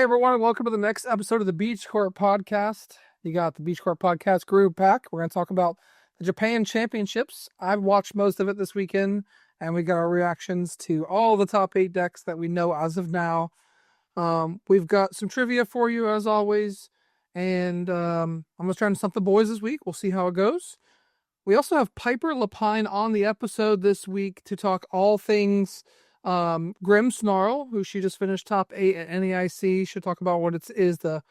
everyone, welcome to the next episode of the Beach Court Podcast. You got the Beach Court Podcast group pack. We're going to talk about the Japan Championships. I've watched most of it this weekend, and we got our reactions to all the top 8 decks that we know as of now. We've got some trivia for you, as always, and I'm going to try and stump the boys this week. We'll see how it goes. We also have Piper Lepine on the episode this week to talk all things Grim Snarl, who she just finished top 8 at NAIC. She'll talk about what it is to,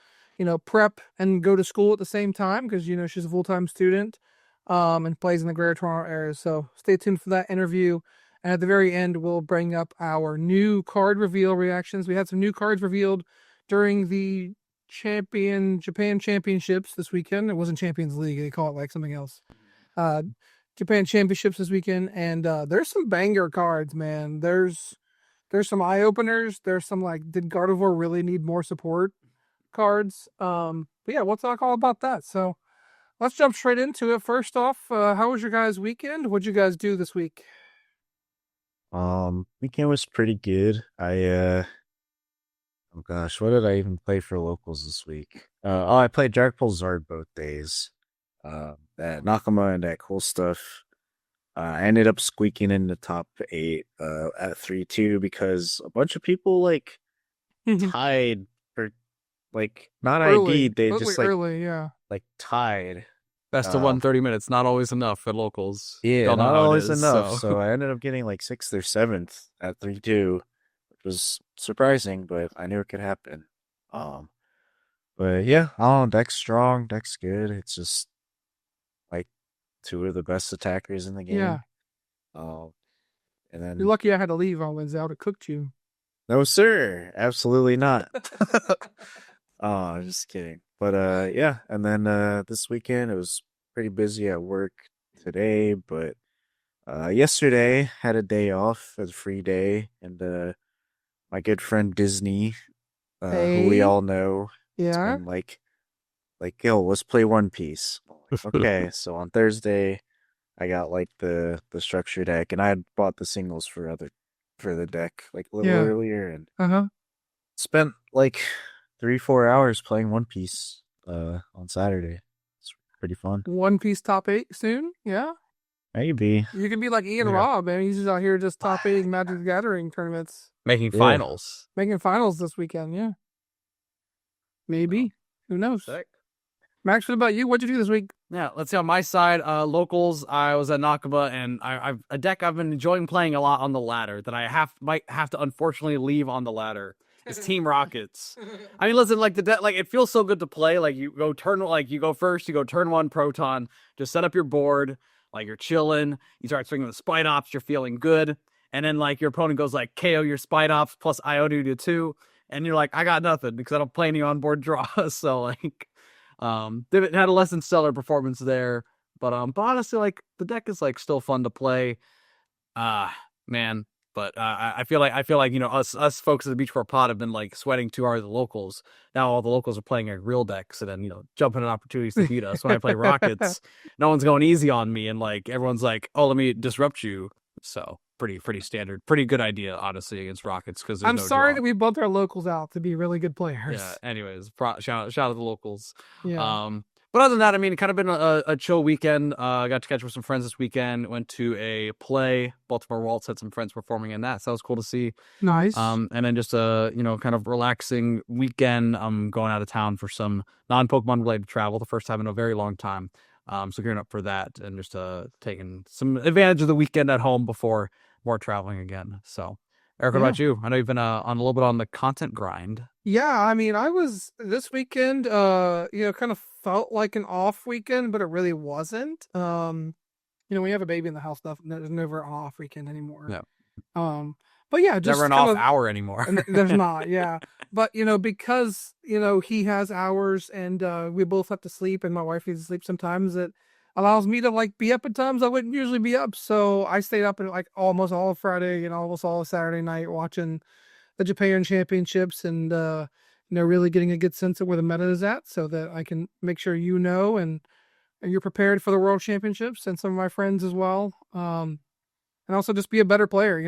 prep and go to school at the same time, because, she's a full-time student and plays in the Greater Toronto area. So stay tuned for that interview. And at the very end, we'll bring up our new card reveal reactions. We had some new cards revealed during the Japan Championships this weekend. It wasn't Champions League. They call it like something else. Japan Championships this weekend, and there's some banger cards, man. There's some eye openers. There's some did Gardevoir really need more support cards? But yeah, we'll talk all about that. So let's jump straight into it. First off, how was your guys' weekend? What'd you guys do this week? Weekend was pretty good. Oh gosh, what did I even play for locals this week? I played Dark Pole Zard both days. That Nakama and that cool stuff. I ended up squeaking in the top 8 at 3-2 because a bunch of people tied for not early. ID'd, they just early, yeah. Tied. Best of 130 minutes, not always enough at locals. Yeah, not always enough. So I ended up getting 6th or 7th at 3-2, which was surprising, but I knew it could happen. But yeah, deck's strong, deck's good. It's just 2 of the best attackers in the game. Yeah. And then You're lucky I had to leave on Wednesday. I would have cooked you. No, sir. Absolutely not. Oh, just kidding. But yeah, and then this weekend it was pretty busy at work today, but yesterday had a day off, a free day, and my good friend Disney, who we all know, yeah, been yo, let's play One Piece. Okay, so on Thursday, I got the structure deck, and I had bought the singles for the deck a little earlier, and spent 3-4 hours playing One Piece on Saturday. It's pretty fun. One Piece top 8 soon, yeah. Maybe you can be like Ian Robb, man. He's just out here just top 8 Magic the Gathering tournaments, making finals this weekend. Yeah, maybe. Who knows? Sick. Max, what about you? What'd you do this week? Yeah, let's see. On my side, locals, I was at Nakaba, and I've a deck I've been enjoying playing a lot on the ladder that I might have to unfortunately leave on the ladder. It's Team Rockets. I mean, listen, the deck, it feels so good to play. You go you go first, you go turn 1 Proton, just set up your board, you're chilling, you start swinging the Spite Ops, you're feeling good, and then your opponent goes KO your Spite Ops plus Iodu to 2, and you're I got nothing because I don't play any on-board draw, so they had a less than stellar performance there, but honestly, the deck is still fun to play, man. But I feel like us folks at the Beach Court Pod have been sweating too hard at the locals. Now all the locals are playing real decks, and then jumping at opportunities to beat us. When I play Rockets, no one's going easy on me, and everyone's oh, let me disrupt you. So pretty standard, pretty good idea honestly against Rockets because I'm sorry that we bumped our locals out to be really good players. Yeah. Anyways, shout out to the locals. Yeah. But other than that, I mean, it kind of been a chill weekend. I got to catch up with some friends this weekend. Went to a play. Baltimore Waltz had some friends performing in that, so that was cool to see. Nice. And then just a kind of relaxing weekend. I'm going out of town for some non-Pokemon related travel, the first time in a very long time. So gearing up for that and just taking some advantage of the weekend at home before more traveling again. So, Eric, what about you? I know you've been on a little bit on the content grind. Yeah, I mean, I was this weekend, kind of felt like an off weekend, but it really wasn't. We have a baby in the house stuff. There's never an off weekend anymore. No. But yeah, just never an off hour ananymore. There's not, yeah. But because he has hours and we both have to sleep, and my wife needs to sleep sometimes. It allows me to be up at times I wouldn't usually be up. So I stayed up at almost all of Friday and almost all of Saturday night watching the Japan Championships and really getting a good sense of where the meta is at, so that I can make sure and you're prepared for the World Championships and some of my friends as well. And also just be a better player.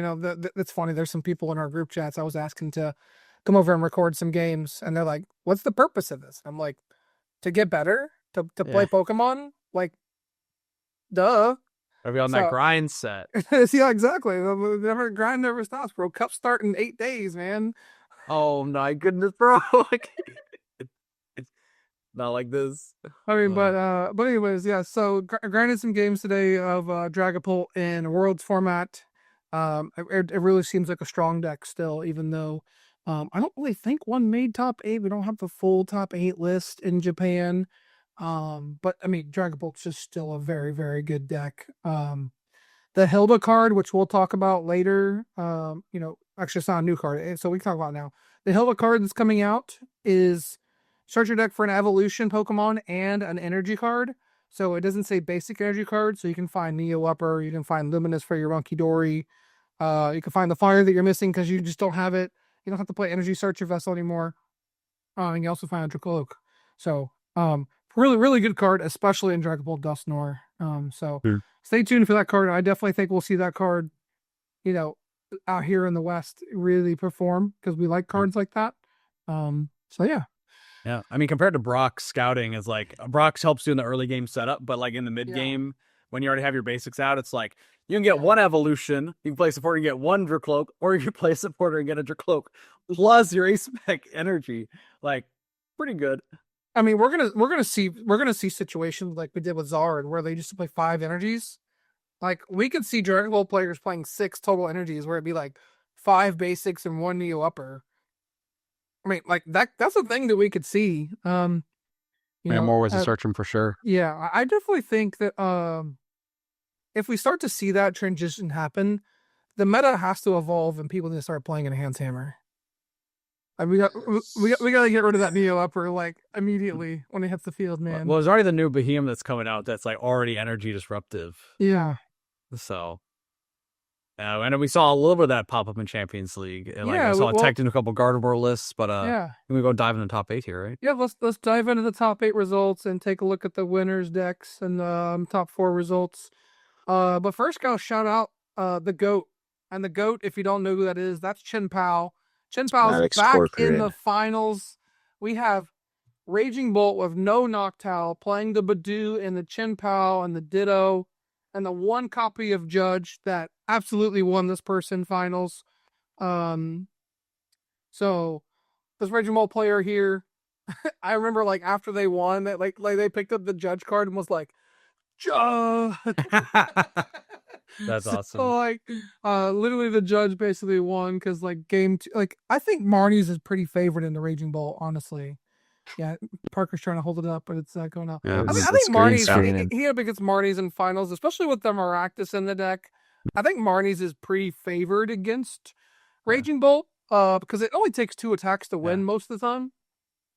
That's funny. There's some people in our group chats I was asking to come over and record some games, and they're like, "What's the purpose of this?" I'm like, "To get better, to play Pokemon." Like, duh. Are we on that grind set? Yeah, exactly. The grind never stops, bro. Cups start in 8 days, man. Oh my goodness, bro. It's not like this. I mean, but anyways, yeah. So grinded some games today of Dragapult in Worlds format. It really seems like a strong deck still, even though I don't really think one made top 8. We don't have the full top 8 list in Japan. But I mean, Dragapult's just still a very, very good deck. The Hilda card, which we'll talk about later, actually it's not a new card, so we can talk about it now. The Hilda card that's coming out is start your deck for an evolution Pokemon and an energy card. So it doesn't say basic energy card, so you can find Neo Upper, you can find Luminous for your Monkey Dory, you can find the fire that you're missing because you just don't have it. You don't have to play Energy Search Your Vessel anymore. And you also find a Dracloak. So, really, really good card, especially in Dragapult Dusknoir. Stay tuned for that card. I definitely think we'll see that card, out here in the West really perform because we like cards like that. Yeah. Yeah. I mean, compared to Brock's scouting, is like Brock's helps you in the early game setup, but like in the mid game, when you already have your basics out, it's like you can get one evolution, you can play support and get one Dracloak, or you can play supporter and get a Dracloak plus your ace spec energy. Like, pretty good. I mean, we're gonna see situations like we did with Zard where they just play 5 energies. Like we could see Dragon Ball players playing 6 total energies where it'd be like 5 basics and 1 Neo Upper. I mean, like that's a thing that we could see. More was a searching for sure. Yeah, I definitely think that if we start to see that transition happen, the meta has to evolve and people need to start playing Enhanced Hammer. We got to get rid of that Neo Upper like immediately when it hits the field, man. Well, there's already the new Behemoth that's coming out that's like already energy disruptive. Yeah. So, and we saw a little bit of that pop up in Champions League. And I saw it tagged in a couple Gardevoir lists, but we go dive into the top 8 here, right? Yeah, let's dive into the top 8 results and take a look at the winners decks and the top 4 results. But first, go shout out the GOAT. And the GOAT, if you don't know who that is, that's Chen Pao. Chen Pao's back in the finals. We have Raging Bolt with no Noctowl playing the Badoo and the Chen Pao and the Ditto and the one copy of Judge that absolutely won this person finals. So this Raging Bolt player here, I remember like after they won, that like they picked up the Judge card and was like, Judge. That's awesome. So like, literally the Judge basically won because like game 2, like I think Marnie's is pretty favored in the Raging Bolt, honestly. Yeah, Parker's trying to hold it up, but it's not going out. Yeah, I think Marnie's he up against Marnie's in finals, especially with the Maractus in the deck. I think Marnie's is pretty favored against Raging Bolt, because it only takes 2 attacks to win most of the time.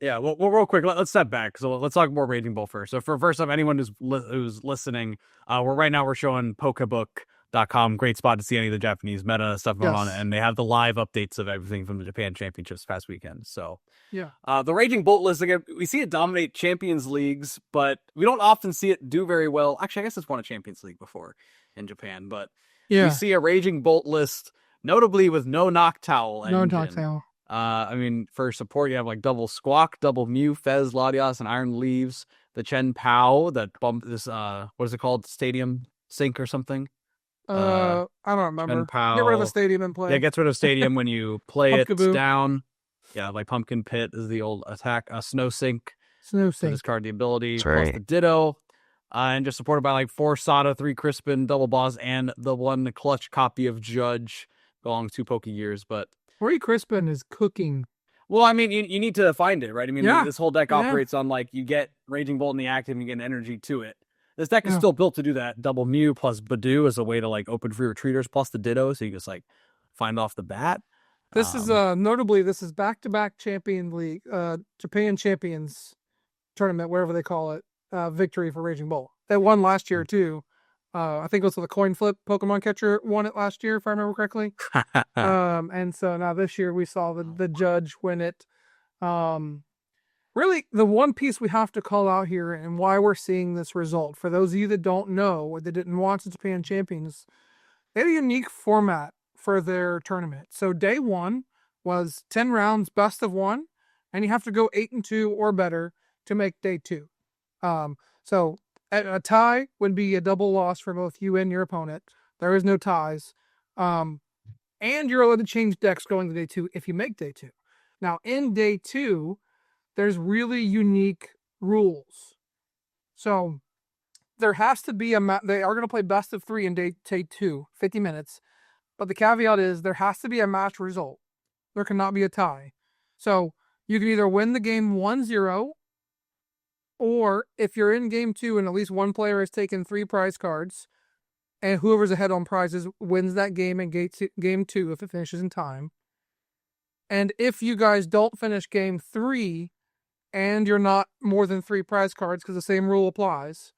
Yeah, well, real quick, let's step back. So let's talk more Raging Bolt first. So for first off, anyone who's listening, we're showing Pokebook.com, great spot to see any of the Japanese meta stuff going on, and they have the live updates of everything from the Japan Championships past weekend. So yeah, the Raging Bolt list, again, we see it dominate Champions Leagues, but we don't often see it do very well. Actually, I guess it's won a Champions League before in Japan, but we see a Raging Bolt list, notably with no Noctowl engine. No Noctowl. I mean, for support, you have like double Squawk, double Mew, Fez, Latias, and Iron Leaves. The Chen Pao that bumped this, what is it called? Stadium Sync or something? I don't remember. Chen Pao. Get rid of a stadium and play. Yeah, gets rid of stadium when you play it Pumpkaboo. Down. Yeah, like Pumpkin Pit is the old attack. Snow Sync. Snow Sync. Discard the ability. Plus the Ditto. And just supported by like 4 Sada, 3 Crispin, double Boss, and the 1 clutch copy of Judge belonging to Pokegears, but 3 Crispin is cooking. Well, I mean, you need to find it, right? I mean, this whole deck operates on like you get Raging Bolt in the active and you get energy to it. This deck is still built to do that. Double Mew plus Badoo as a way to like open free retreaters plus the Ditto, so you just like find off the bat. This is notably this is back-to-back Champion League, Japan Champions tournament, whatever they call it, victory for Raging Bolt. They won last year too. I think it was with a coin flip. Pokemon Catcher won it last year, if I remember correctly. And so now this year we saw the Judge win it. Really, the one piece we have to call out here and why we're seeing this result, for those of you that don't know or that didn't watch the Japan Champions, they had a unique format for their tournament. So day 1 was 10 rounds, best of 1, and you have to go 8-2 or better to make day 2. So a tie would be a double loss for both you and your opponent. There is no ties. And you're allowed to change decks going to day 2 if you make day 2. Now, in day 2, there's really unique rules. So there has to be they are going to play best of 3 in day 2, 50 minutes. But the caveat is there has to be a match result. There cannot be a tie. So you can either win the game 1-0, or if you're in game 2 and at least one player has taken 3 prize cards, and whoever's ahead on prizes wins that game in game 2 if it finishes in time. And if you guys don't finish game 3 and you're not more than 3 prize cards, because the same rule applies,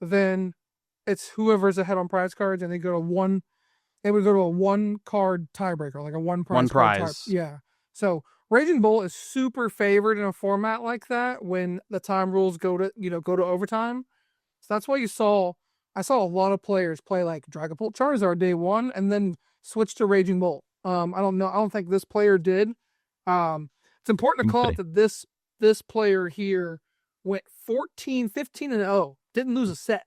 then it's whoever's ahead on prize cards, and they go to one. It would go to a 1-card tiebreaker, like a one prize. Yeah. So Raging Bull is super favored in a format like that when the time rules go to overtime. So that's why I saw a lot of players play like Dragapult Charizard day 1 and then switch to Raging Bull. I don't think this player did. It's important to call out that this player here went 15-0. Didn't lose a set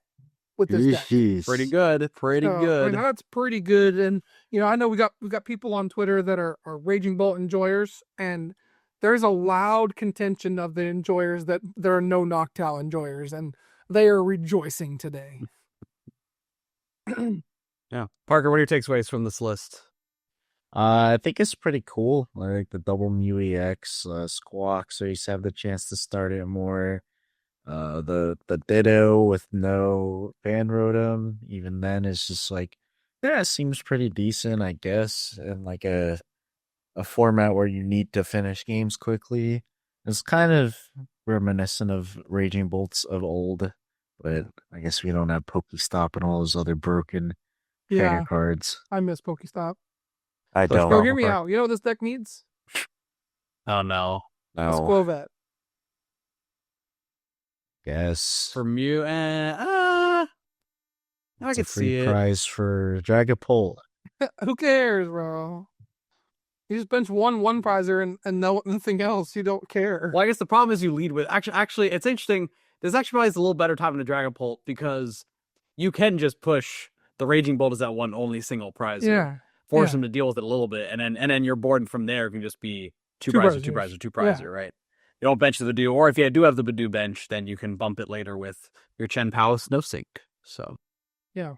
with this deck. Pretty good. Pretty good. I mean, that's pretty good. And I know we got people on Twitter that are Raging Bolt enjoyers, and there's a loud contention of the enjoyers that there are no Noctowl enjoyers, and they are rejoicing today. Yeah. Parker, what are your takeaways from this list? I think it's pretty cool. I like the double Mew EX Squawk, so you have the chance to start it more. The Ditto with no Fan Rotom, even then it's just like, yeah, it seems pretty decent, I guess, in like a format where you need to finish games quickly. It's kind of reminiscent of Raging Bolts of old, but I guess we don't have Pokestop and all those other broken trainer cards. I miss Pokestop. I don't. Go hear me out. You know what this deck needs? Oh no. A Squovet. Guess. For Mew, I could see it. Prize for Dragapult. Who cares, bro? You just bench one prizer and nothing else. You don't care. Well, I guess the problem is you lead with... Actually, it's interesting. This actually probably is a little better time in the Dragapult because you can just push the Raging Bolt as that one only single prizer. Yeah. Force him to deal with it a little bit, and then your board from there can just be two prizer, right? You don't bench the Badoo, or if you do have the Badoo bench, then you can bump it later with your Chen Pao Snow Sink. So, yeah,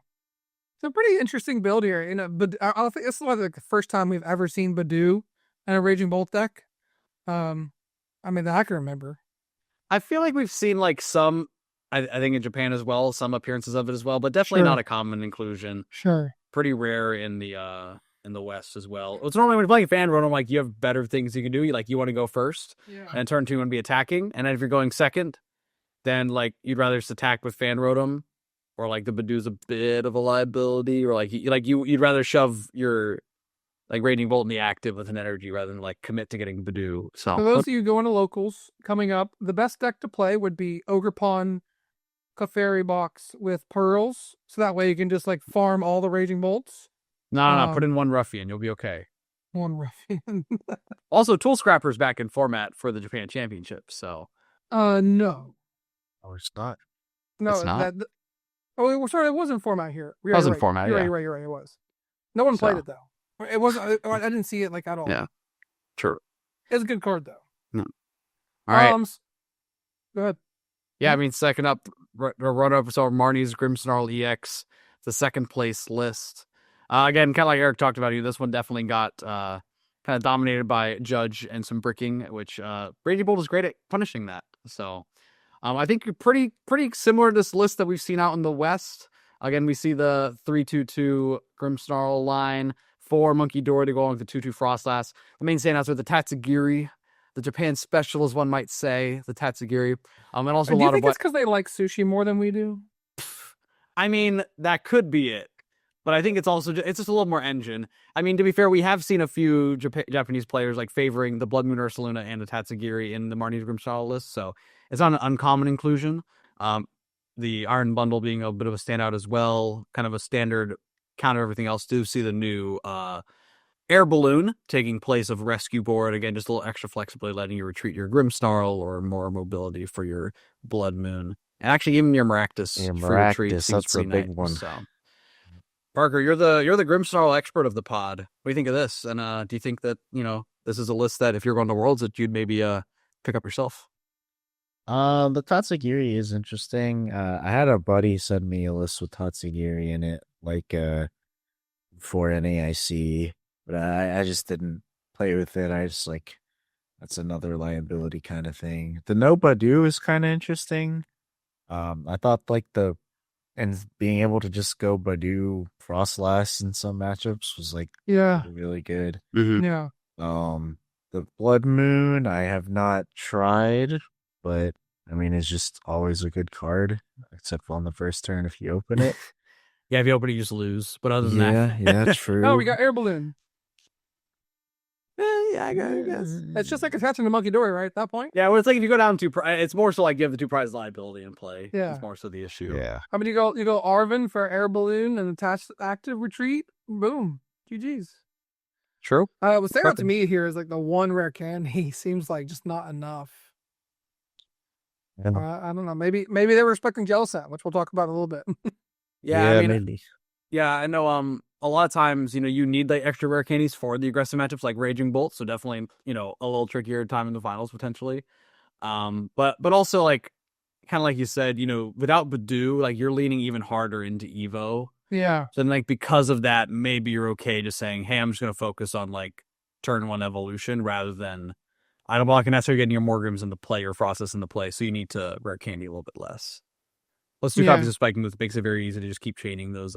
it's a pretty interesting build here. But I think this is like the first time we've ever seen Badoo in a Raging Bolt deck. I mean, that I can remember. I feel like we've seen like some, I think in Japan as well, some appearances of it as well, but definitely not a common inclusion. Sure. Pretty rare in the West as well. It's normally when you're playing Fan Rotom, like you have better things you can do. You want to go first, and turn 2 and be attacking. And then if you're going second, then like you'd rather just attack with Fan Rotom, or like the Badoo's a bit of a liability, or you'd rather shove your like Raging Bolt in the active with an energy rather than like commit to getting Badoo. So for those of you going to locals coming up, the best deck to play would be Ogerpon Clefairy box with pearls, so that way you can just like farm all the Raging Bolts. No, put in one Ruffian, you'll be okay. One Ruffian. Also, Tool Scrapper's back in format for the Japan Championship, so... No. Oh, it's not? No, it's not? We're sorry, it was in format here. It was in format, You're right, it was. No one played it, though. It wasn't, I didn't see it, like, at all. Yeah, true. It's a good card, though. No. All right. Go ahead. Yeah, I mean, second up, run-up, so Marnie's Grimmsnarl EX, the second place list. Again, kind of like Eric talked about, this one definitely got kind of dominated by Judge and some bricking, which Raging Bolt is great at punishing that. So I think you're pretty similar to this list that we've seen out in the West. Again, we see the 3-2-2 Grimmsnarl line, 4 Monkey Dory to go along with the 2-2 Frostlass. The main standouts are the Tatsugiri, the Japan special, as one might say, the Tatsugiri. And also do you think it's because they like sushi more than we do? I mean, that could be it. But I think it's just a little more engine. I mean, to be fair, we have seen a few Japanese players like favoring the Blood Moon Ursaluna and the Tatsugiri in the Marnie's Grimmsnarl list, so it's not an uncommon inclusion. The Iron Bundle being a bit of a standout as well, kind of a standard counter everything else. Do see the new Air Balloon, taking place of Rescue Board. Again, just a little extra flexibility, letting you retreat your Grimmsnarl or more mobility for your Blood Moon. And actually, even your Maractus Yeah, for retreat Maractus, seems that's a pretty big nice. one. So, Parker, you're the Grimmsnarl expert of the pod. What do you think of this? And do you think that this is a list that if you're going to Worlds that you'd maybe pick up yourself? The Tatsugiri is interesting. I had a buddy send me a list with Tatsugiri in it, like for NAIC, but I just didn't play with it. I just like that's another liability kind of thing. The No Badu is kind of interesting. I thought like and being able to just go Badu Frostlass in some matchups was like Yeah. really good. Yeah. The Blood Moon I have not tried, but I mean it's just always a good card, except on the first turn if you open it. Yeah, if you open it, you just lose. But other than that, Yeah, true. Oh, we got Air Balloon. yeah, I guess. It's just like attaching the Monkey Dory, right? At that point. Yeah, well, it's like if you go down it's more so like you have the 2 prize liability in play. Yeah. It's more so the issue. Yeah. I mean, you go Arvin for Air Balloon and attach active retreat. Boom. GG's. True. What's standing out to me here is like the one rare candy seems like just not enough. And I don't know. Maybe they were expecting Jellicent, which we'll talk about in a little bit. Yeah, I mean, maybe. yeah, I know. A lot of times, you need like extra rare candies for the aggressive matchups like Raging Bolt. So definitely, a little trickier time in the finals potentially. But also like, kind of like you said, without Badu, like you're leaning even harder into Evo. Yeah. So then, like because of that, maybe you're okay just saying, hey, I'm just gonna focus on like turn 1 evolution rather than item block, and that's how you're getting your Morgrims into play or Frostus into play. So you need to rare candy a little bit less. Let's do copies of Spike Moose. It makes it very easy to just keep chaining those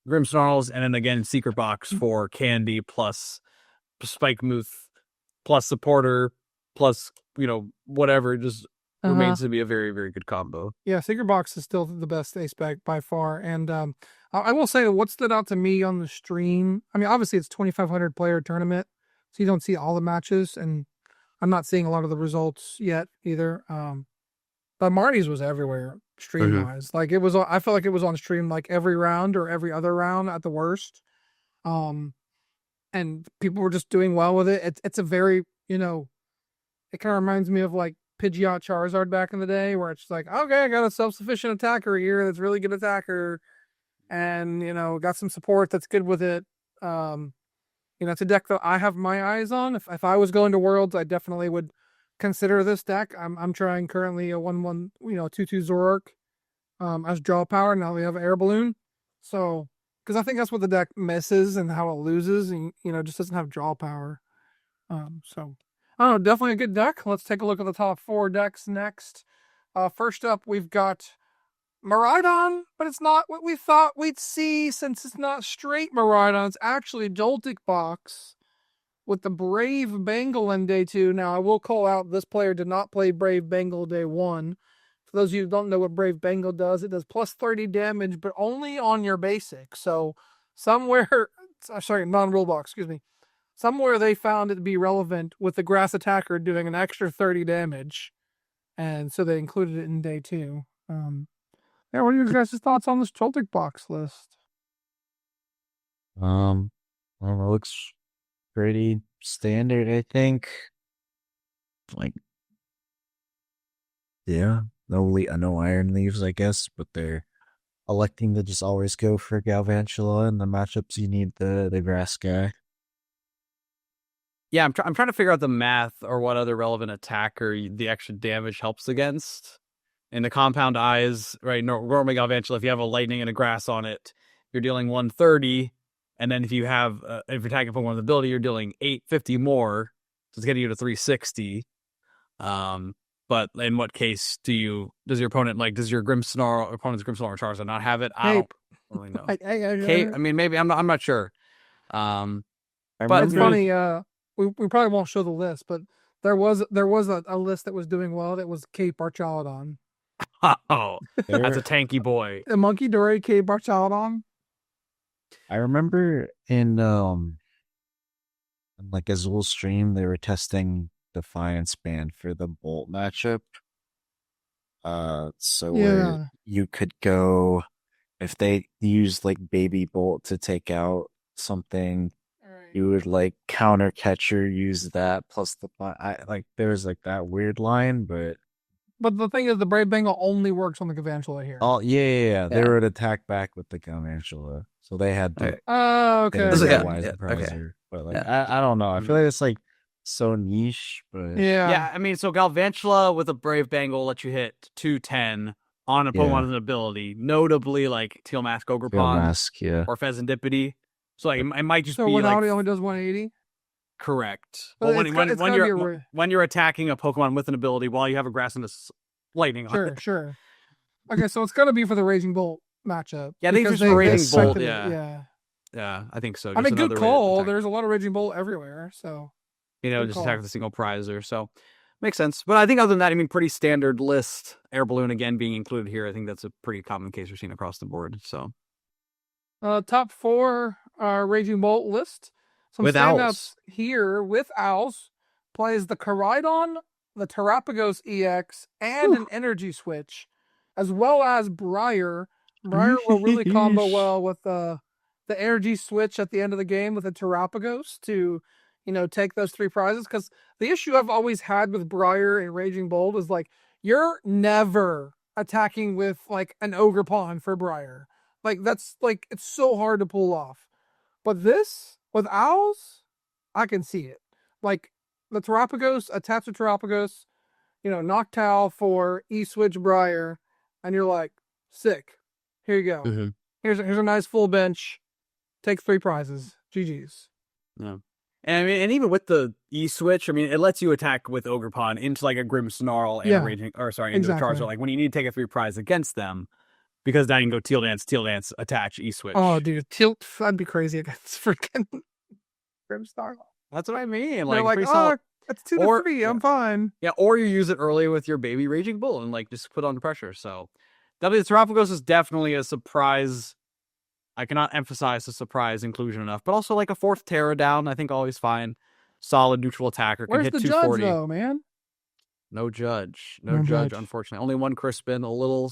Grimmsnarls, and then again Secret Box for candy plus Spike Muth plus supporter plus whatever just remains to be a very, very good combo. Yeah, Secret Box is still the best ace spec by far. And I will say that what stood out to me on the stream, I mean, obviously it's 2,500 player tournament, so you don't see all the matches, and I'm not seeing a lot of the results yet either. But Marnie's was everywhere stream wise. Like I felt like it was on stream like every round or every other round at the worst. And people were just doing well with it. It's a very, it kind of reminds me of like Pidgeot Charizard back in the day, where it's like, okay, I got a self-sufficient attacker here that's really good attacker, and got some support that's good with it. It's a deck that I have my eyes on. If I was going to Worlds, I definitely would consider this deck. I'm trying currently a 1/1 2/2 Zoroark as draw power. Now we have Air Balloon, so because I think that's what the deck misses and how it loses, and just doesn't have draw power. So I don't know, definitely a good deck. Let's take a look at the top 4 decks next. First up, we've got Miraidon, but it's not what we thought we'd see, since it's not straight Miraidon. It's actually Joltik Box with the Brave Bengal in day 2. Now, I will call out this player did not play Brave Bengal day 1. For those of you who don't know what Brave Bengal does, it does plus 30 damage, but only on your basic. So non-rule box, excuse me. Somewhere they found it to be relevant with the grass attacker doing an extra 30 damage. And so they included it in day 2. What are your guys' thoughts on this Joltik Box list? Well, it looks pretty standard, I think. Like, yeah, no Iron Leaves, I guess, but they're electing to just always go for Galvantula. In the matchups, you need the grass guy. Yeah, I'm trying to figure out the math or what other relevant attacker the extra damage helps against. In the Compound Eyes, right, normally Galvantula, if you have a lightning and a grass on it, you're dealing 130, and then if you're attacking for one ability, you're dealing 850 more, so it's getting you to 360. But in what case does your opponent, does your opponent's Grimmsnarl or Charizard not have it? I don't really know. I mean, maybe, I'm not sure. But it's funny, we probably won't show the list, but there was a list that was doing well that was Cape Archaludon. Oh, that's a tanky boy. The Monkey Dory Cape Archaludon. I remember in like Azul stream, they were testing Defiance Band for the Bolt matchup. Where you could go if they use like Baby Bolt to take out something, you would like counter catcher use that plus there was like that weird line, but But the thing is, the Brave Bengal only works on the Galvantula here. oh yeah. They Yeah. would attack back with the Galvantula, so they had to Oh, okay. get Yeah, a wise yeah, improviser. But like Yeah. I don't know. I feel like it's like so niche, but Yeah. I mean, so Galvantula with a Brave Bengal lets you hit 210 on a Pokemon with an ability, notably like Teal Mask Field Ogrepon Mask, yeah. or Pheasantipity. So like it might just So be when like only does 180. correct. But But it's gotta be a when you're attacking a Pokemon with an ability while you have a Grass and a Lightning on it. Sure. Okay, so it's gonna be for the Raging Bolt matchup. Yeah, I think because it's for Raging Bolt. expected it, Yeah. Yeah, I think so. I mean, Just good another way to call. attack. There's a lot of Raging Bolt everywhere, so good Just call. attack with a single prizer. So makes sense. But I think other than that, I mean, pretty standard list. Air Balloon again being included here. I think that's a pretty common case we're seeing across the board. So top 4 Raging Bolt list. Some With standouts Owls. here with Owls plays the Caridon, the Terapagos EX, and an Energy Switch, as well as Briar. Briar will really combo well with the Energy Switch at the end of the game with the Terapagos to, take those 3 prizes. Because the issue I've always had with Briar and Raging Bolt is like, you're never attacking with like an Ogrepon for Briar. Like that's like it's so hard to pull off. But this with Owls, I can see it. Like the Terapagos, attach the Terapagos, Noctowl for E-Switch Briar, and you're like, sick. Here you go. Mhm. Here's a nice full bench. Take 3 prizes. GG's. yeah. And I mean, and even with the E-Switch, I mean, it lets you attack with Ogrepon into like a Grimmsnarl and a Raging, into exactly. a Charizard. Like when you need to take a 3 prize against them, because now you can go Teal Dance, attach E-Switch. Oh, dude, I'd be crazy against freaking Grimmsnarl. That's what I mean. They're Like, like, pretty oh, solid. it's 2 to 3. I'm fine. Yeah, or you use it early with your baby Raging Bull and like just put on the pressure. So definitely, the Terapagos is definitely a surprise. I cannot emphasize the surprise inclusion enough, but also like a 4th Terra down, I think always fine. Solid neutral attacker. Can Where's hit the 240. judge though, man? No judge. No judge. Unfortunately. Only 1 Crispin, a little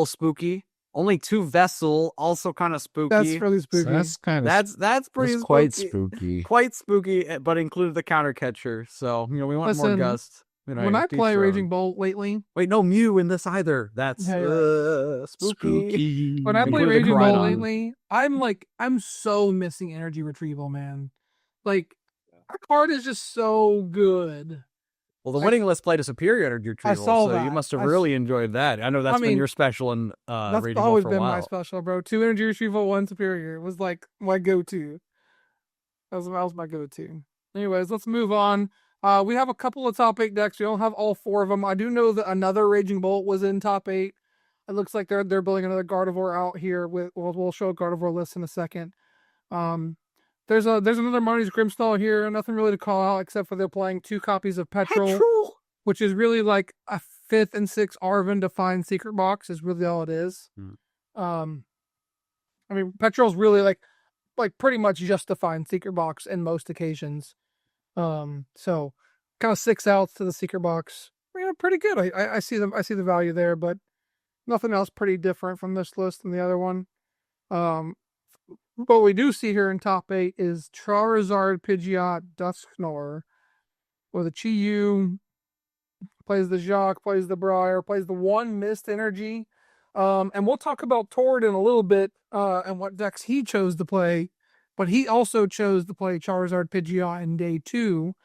spooky. Only 2 Vessel, also kind of spooky. That's really spooky. So that's kind of That's pretty that's quite spooky. spooky. Quite spooky, but included the counter catcher. So, we want more Listen, Gust. when I play Raging Bolt lately, Wait, no Mew in this either. That's spooky. when I play Included the Raging Bolt Caridon. lately, I'm so missing energy retrieval, man. Like, our card is just so good. Well, the winning list played a superior energy retrieval, saw so that. you must have really enjoyed that. I know that's been mean, your special in That's Raging always Bolt for a been my while. special, bro. 2 energy retrieval, 1 superior. It was like my go-to. That was my go-to. Anyways, let's move on. We have a couple of top 8 decks. We don't have all 4 of them. I do know that another Raging Bolt was in top 8. It looks like they're building another Gardevoir out here. We'll show a Gardevoir list in a second. There's another Marnie's Grimmsnarl here. Nothing really to call out except for they're playing 2 copies of Petrol, which is really like a 5th and 6th Arven defined secret box is really all it is. I mean, Petrol's really like pretty much just defined secret box in most occasions. So kind of 6 outs to the secret box. Pretty good. I see the value there, but nothing else pretty different from this list than the other one. What we do see here in top 8 is Charizard, Pidgeot, Dusknoir with a Chi-Yu, plays the Jacques, plays the Briar, plays the 1 Mist Energy. And we'll talk about Tord in a little bit and what decks he chose to play. But he also chose to play Charizard, Pidgeot in day 2.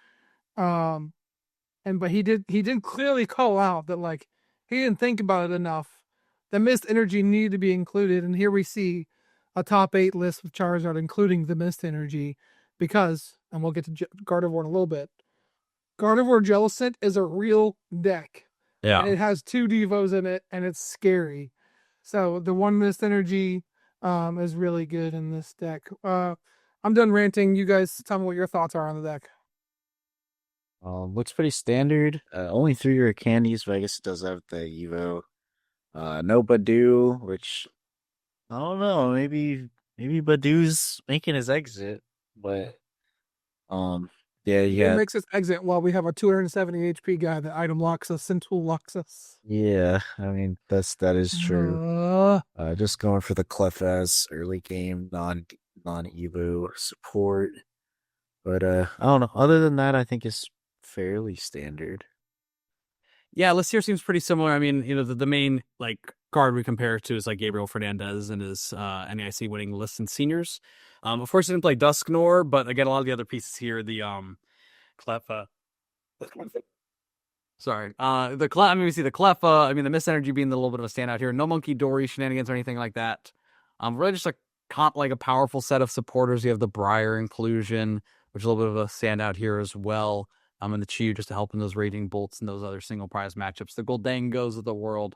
But he did clearly call out that like he didn't think about it enough. The Mist Energy needed to be included, and here we see a top 8 list with Charizard, including the Mist Energy, because, and we'll get to Gardevoir in a little bit, Gardevoir Jellicent is a real deck. Yeah. And it has 2 Devos in it, and it's scary. So the 1 Mist Energy is really good in this deck. I'm done ranting. You guys tell me what your thoughts are on the deck. Looks pretty standard. Only 3 rare candies, but I guess it does have the Evo. No Badoo, which I don't know. Maybe Badoo's making his exit, but yeah, It makes its exit while we have a 270 HP guy that item locks us, Central locks us. Yeah, I mean that is true. Just going for the Clefairs early game, non non-Evo support. But I don't know. Other than that, I think it's fairly standard. Yeah, this year seems pretty similar. I mean, the main like guard we compare it to is like Gabriel Fernandez and his NAIC winning list in seniors. Of course, he didn't play Dusknor, but again, a lot of the other pieces here, the Cleffa. Sorry. I mean, we see the Cleffa. I mean, the Miss Energy being the little bit of a standout here. No Monkey Dory shenanigans or anything like that. Really just a powerful set of supporters. You have the Briar inclusion, which is a little bit of a standout here as well. And the Chiyu just to help in those Raging Bolts and those other single prize matchups. The Goldangos of the world,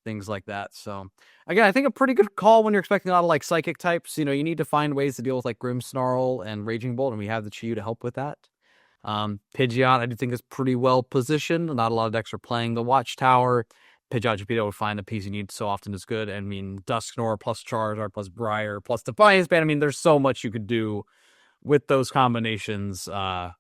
things like that. So, again, I think a pretty good call when you're expecting a lot of like psychic types. You need to find ways to deal with like Grimmsnarl and Raging Bolt, and we have the Chiyu to help with that. Pidgeot, I do think is pretty well positioned. Not a lot of decks are playing the Watchtower. Pidgeot should be able to find the piece you need so often is good. I mean, Dusknor plus Charizard plus Briar plus Defiance Band. I mean, there's so much you could do with those combinations. No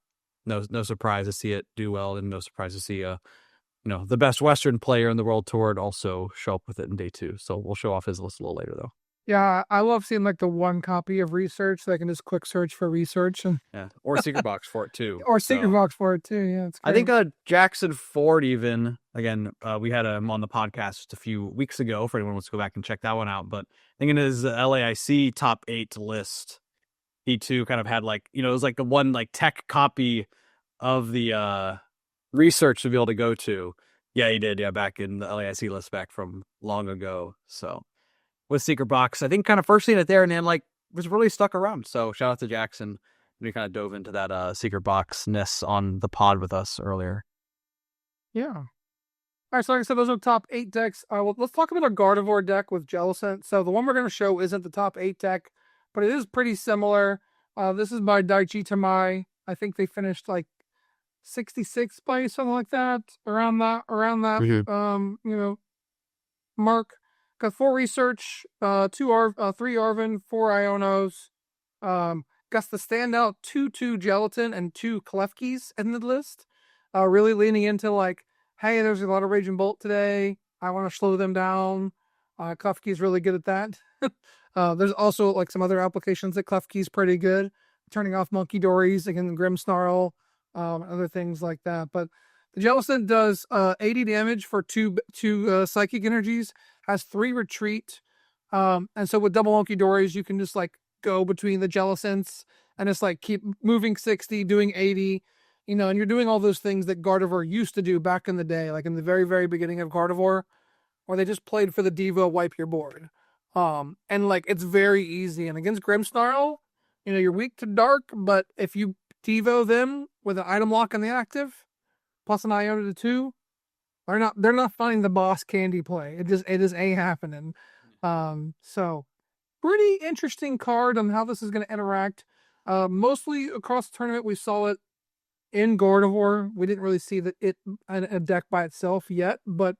surprise to see it do well, and no surprise to see the best Western player in the World Tour also show up with it in day 2. So we'll show off his list a little later, though. Yeah, I love seeing like the one copy of research so I can just quick search for research and or Secret Box for it too. Or Secret Box for it too. Yeah, it's great. I think Jackson Ford even again we had him on the podcast just a few weeks ago. For anyone who wants to go back and check that one out, but I think in his LAIC top 8 list, he too kind of had it was like the one like tech copy of the research to be able to go to. Yeah, he did. Yeah, back in the LAIC list back from long ago. So. With Secret Box, I think kind of first seen it there and then was really stuck around. So shout out to Jackson. We kind of dove into that Secret Box-ness on the pod with us earlier. Yeah. All right, so like I said, those are the top 8 decks. Let's talk about our Gardevoir deck with Jellicent. So the one we're going to show isn't the top 8 deck, but it is pretty similar. This is by Daichi Tamai. I think they finished 66th place, something like that, around that, mark. Got 4 research, 3 Arvin, 4 Ionos. Got the standout 2 Gelatin and 2 Klefkis in the list. Really leaning into hey, there's a lot of Raging Bolt today. I want to slow them down. Klefki's really good at that. There's also some other applications that Klefki's pretty good. Turning off Monkey Dories, again, Grimmsnarl, other things like that. But the Jellicent does 80 damage for 2 Psychic Energies. Has 3 retreat. And so with double Monkey Dories, you can just go between the Jellicents and just keep moving 60, doing 80, and you're doing all those things that Gardevoir used to do back in the day, in the very, very beginning of Gardevoir, where they just played for the Devo wipe your board. And it's very easy. And against Grimmsnarl, you're weak to dark, but if you Devo them with an item lock in the active, plus an Iota to 2, they're not finding the boss candy play. It just ain't happening. So pretty interesting card on how this is going to interact. Mostly across the tournament, we saw it in Gardevoir. We didn't really see a deck by itself yet, but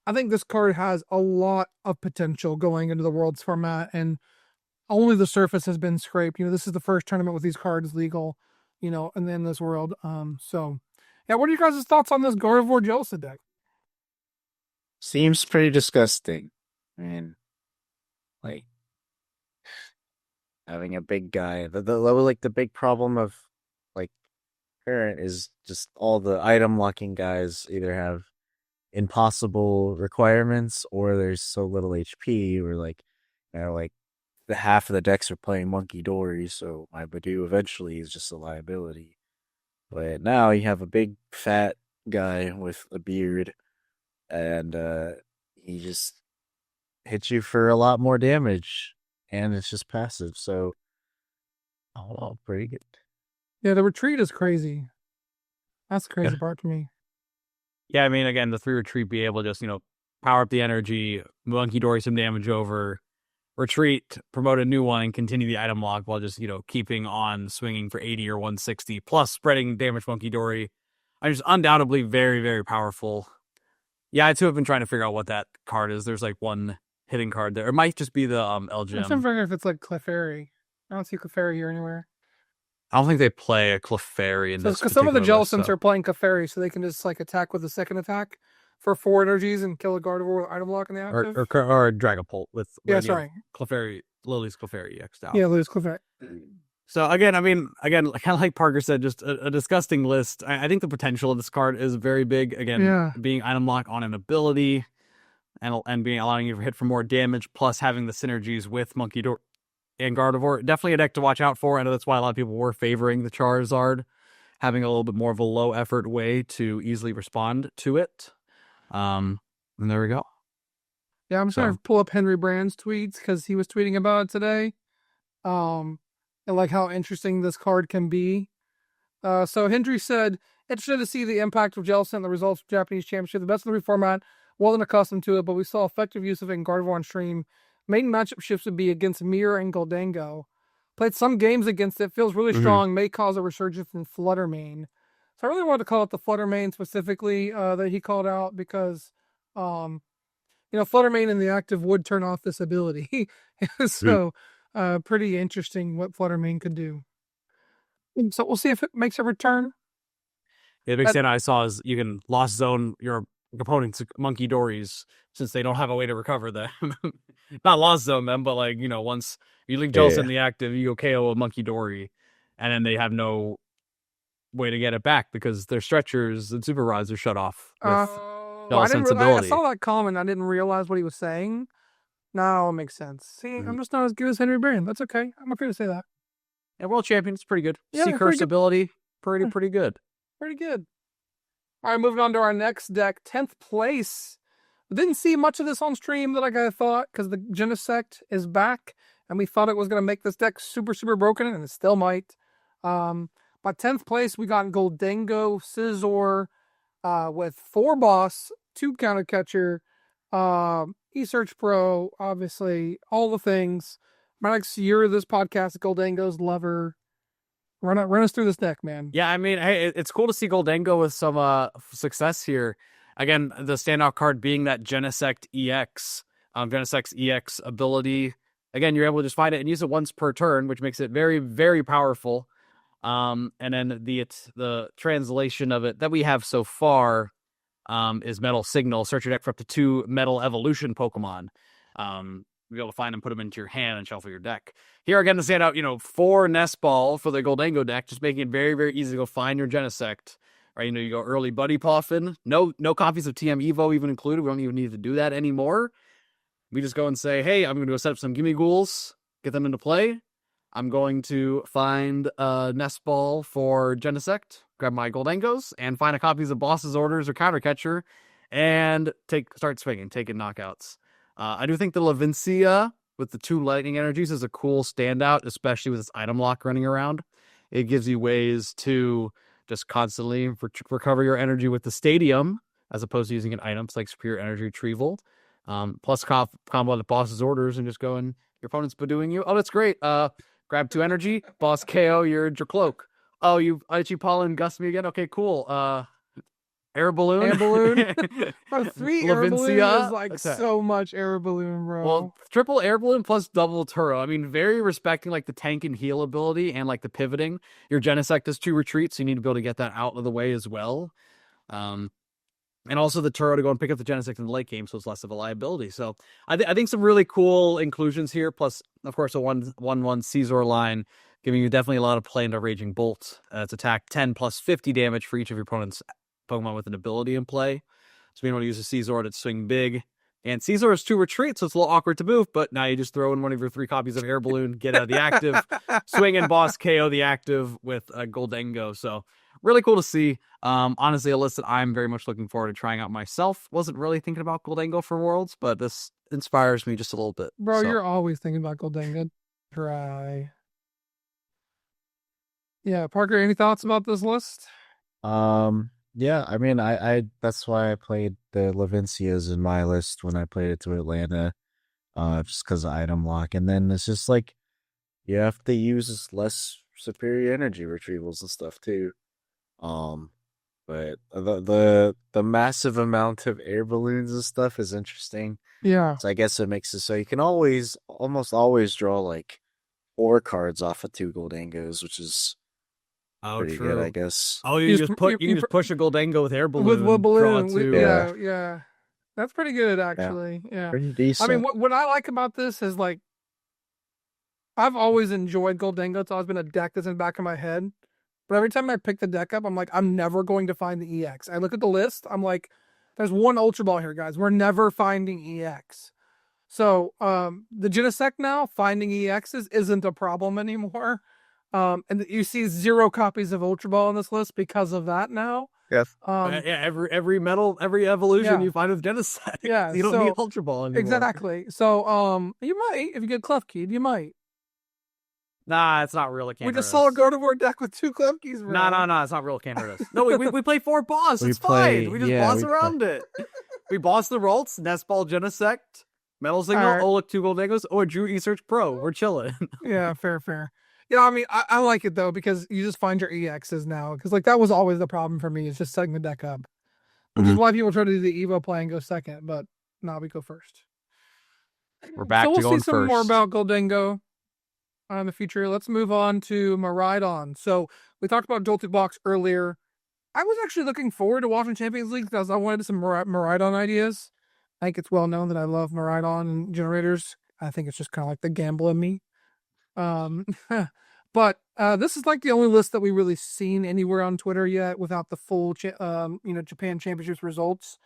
I think this card has a lot of potential going into the Worlds format, and only the surface has been scraped. This is the first tournament with these cards legal, and in this world. So yeah, what are you guys' thoughts on this Gardevoir Jellicent deck? Seems pretty disgusting. I mean, having a big guy. The big problem of current is just all the item locking guys either have impossible requirements or there's so little HP or the half of the decks are playing Monkey Dory, so my Badoo eventually is just a liability. But now you have a big fat guy with a beard, and he just hits you for a lot more damage, and it's just passive. So, all pretty good. Yeah, the retreat is crazy. That's the crazy part to me. Yeah, I mean, again, the 3 retreat, be able to just power up the energy, Monkey Dory some damage over, retreat, promote a new one, and continue the item lock while just keeping on swinging for 80 or 160 plus spreading damage Monkey Dory. I'm just undoubtedly very, very powerful. Yeah, I too have been trying to figure out what that card is. There's one hidden card there. It might just be the Elgem. I'm wondering if it's Clefairy. I don't see Clefairy here anywhere. I don't think they play a Clefairy in this. Because some of the Jellicents are playing Clefairy, so they can just attack with a second attack. for 4 energies and kill a Gardevoir with item lock in the active. Or Dragapult with yeah, sorry. Lily's Clefairy EX out. Yeah, Lily's Clefairy. So again, kind of like Parker said, just a disgusting list. I think the potential of this card is very big. Again, being item lock on an ability and being allowing you to hit for more damage, plus having the synergies with Monkey Door and Gardevoir. Definitely a deck to watch out for. I know that's why a lot of people were favoring the Charizard, having a little bit more of a low effort way to easily respond to it. And there we go. Yeah, I'm just going to pull up Henry Brand's tweets because he was tweeting about it today. And like how interesting this card can be. So Hendry said, interested to see the impact of Jellicent and the results of Japanese Championship. The best of the reformat, wasn't accustomed to it, but we saw effective use of it in Gardevoir on stream. Main matchup shifts would be against Mirror and Goldango. Played some games against it, feels really strong, may cause a resurgence in Fluttermane. So I really wanted to call it the Fluttermane specifically that he called out because, Fluttermane in the active would turn off this ability. So pretty interesting what Fluttermane could do. So we'll see if it makes a return. Yeah, the big thing I saw is you can Lost Zone your opponent's Monkey Dories since they don't have a way to recover them. Not Lost Zone them, but once you link Jellicent in the active, you go KO a Monkey Dory, and then they have no way to get it back because their stretchers and super rods are shut off with Jellicent's ability. I saw that comment. I didn't realize what he was saying. Now it makes sense. See, I'm just not as good as Henry Brand. That's okay. I'm okay to say that. Yeah, World Champion is pretty good. Yeah, Seacurse ability, pretty good. Pretty good. All right, moving on to our next deck, 10th place. Didn't see much of this on stream that I thought because the Genesect is back, and we thought it was going to make this deck super, super broken, and it still might. By 10th place, we got Goldango, Scizor, with 4 boss, 2 counter catcher, eSearch Pro, obviously, all the things. Maddox, you're this podcast, Goldango's lover. Run us through this deck, man. Yeah, hey, it's cool to see Goldango with some success here. Again, the standout card being that Genesect EX, Genesect's EX ability. Again, you're able to just find it and use it once per turn, which makes it very, very powerful. And then the translation of it that we have so far is Metal Signal. Search your deck for up to 2 Metal Evolution Pokemon. You'll be able to find them, put them into your hand, and shuffle your deck. Here again, to stand out, 4 Nest Ball for the Goldango deck, just making it very, very easy to go find your Genesect. Right, you go early Buddy Poffin. No copies of TM Evo even included. We don't even need to do that anymore. We just go and say, hey, I'm going to go set up some Gimme Ghouls, get them into play. I'm going to find a Nest Ball for Genesect, grab my Goldangos, and find a copies of Boss's Orders or Counter Catcher, and start swinging, taking knockouts. I do think the Lavincia with the 2 lightning energies is a cool standout, especially with its item lock running around. It gives you ways to just constantly recover your energy with the Stadium, as opposed to using an item like Superior Energy Retrieval. Plus combo the Boss's Orders and just go and your opponent's doing you. Oh, that's great. Grab 2 energy, boss KO your Cloak. Oh, you Aichi Pollen gust me again? Okay, cool. Air Balloon. 3 Air Balloon is so much Air Balloon, bro. Well, triple Air Balloon plus double Turo. Very respecting the tank and heal ability and the pivoting. Your Genesect has 2 retreats, so you need to be able to get that out of the way as well. And also the Turo to go and pick up the Genesect in the late game, so it's less of a liability. So I think some really cool inclusions here. Plus, of course, a 1/1 Scizor line, giving you definitely a lot of play into Raging Bolt. It's attack 10 plus 50 damage for each of your opponent's Pokemon with an ability in play. So being able to use a Scizor to swing big. And Scizor has 2 retreats, so it's a little awkward to move, but now you just throw in one of your 3 copies of Air Balloon, get out of the active, swing and boss KO the active with a Goldango. So really cool to see. Honestly, a list that I'm very much looking forward to trying out myself. Wasn't really thinking about Goldango for Worlds, but this inspires me just a little bit. Bro, you're always thinking about Goldango. Try. Yeah, Parker, any thoughts about this list? Yeah, I that's why I played the Lavincias in my list when I played it to Atlanta, just because of item lock, and then it's just you have to use less superior energy retrievals and stuff too. But the massive amount of air balloons and stuff is interesting. Yeah. So I guess it makes it so you can almost always draw 4 cards off of 2 Goldangos, which is Oh, pretty true. good, I guess. Oh, You you just just put- put you can just push a Goldengo with air balloon. with draw balloon. two. Yeah. That's pretty good, actually. Yeah. Pretty I decent. mean, what I like about this is like I've always enjoyed Goldengo. It's always been a deck that's in the back of my head. But every time I pick the deck up, I'm like, I'm never going to find the EX. I look at the list, I'm like, there's one Ultra Ball here, guys. We're never finding EX. So the Genesect now, finding EXs isn't a problem anymore. And you see 0 copies of Ultra Ball on this list because of that now. Yes. Every evolution you find with Genesect. Yeah, You don't need Ultra Ball anymore. Exactly. So you might, if you get Clef Keyed, you might. Nah, it's not real. It can't We just hurt saw a us. Gardevoir deck with 2 Clef Keys, bro. No, it's not real. It can't hurt us. No, we play 4 boss. We It's play- fine. We just yeah, boss we play. around it. We boss the Ralts, Nest Ball, Genesect, Metal Signal, Alright. Olik, 2 Goldengos, or Drew Esearch Pro. We're chilling. Yeah, fair. Yeah, I mean, I like it though because you just find your EXs now. Because like that was always the problem for me is just setting the deck up. Which is why people try to do the Evo play and go second, but no, we go first. We're back so we'll to going see some more first. about Goldengo in the future. Let's move on to Miraidon. So we talked about Jolted Box earlier. I was actually looking forward to watching Champions League because I wanted some Miraidon ideas. I think it's well known that I love Miraidon and generators. I think it's just kind of like the gamble in me. But this is like the only list that we really seen anywhere on Twitter yet without the full, Japan Championships results.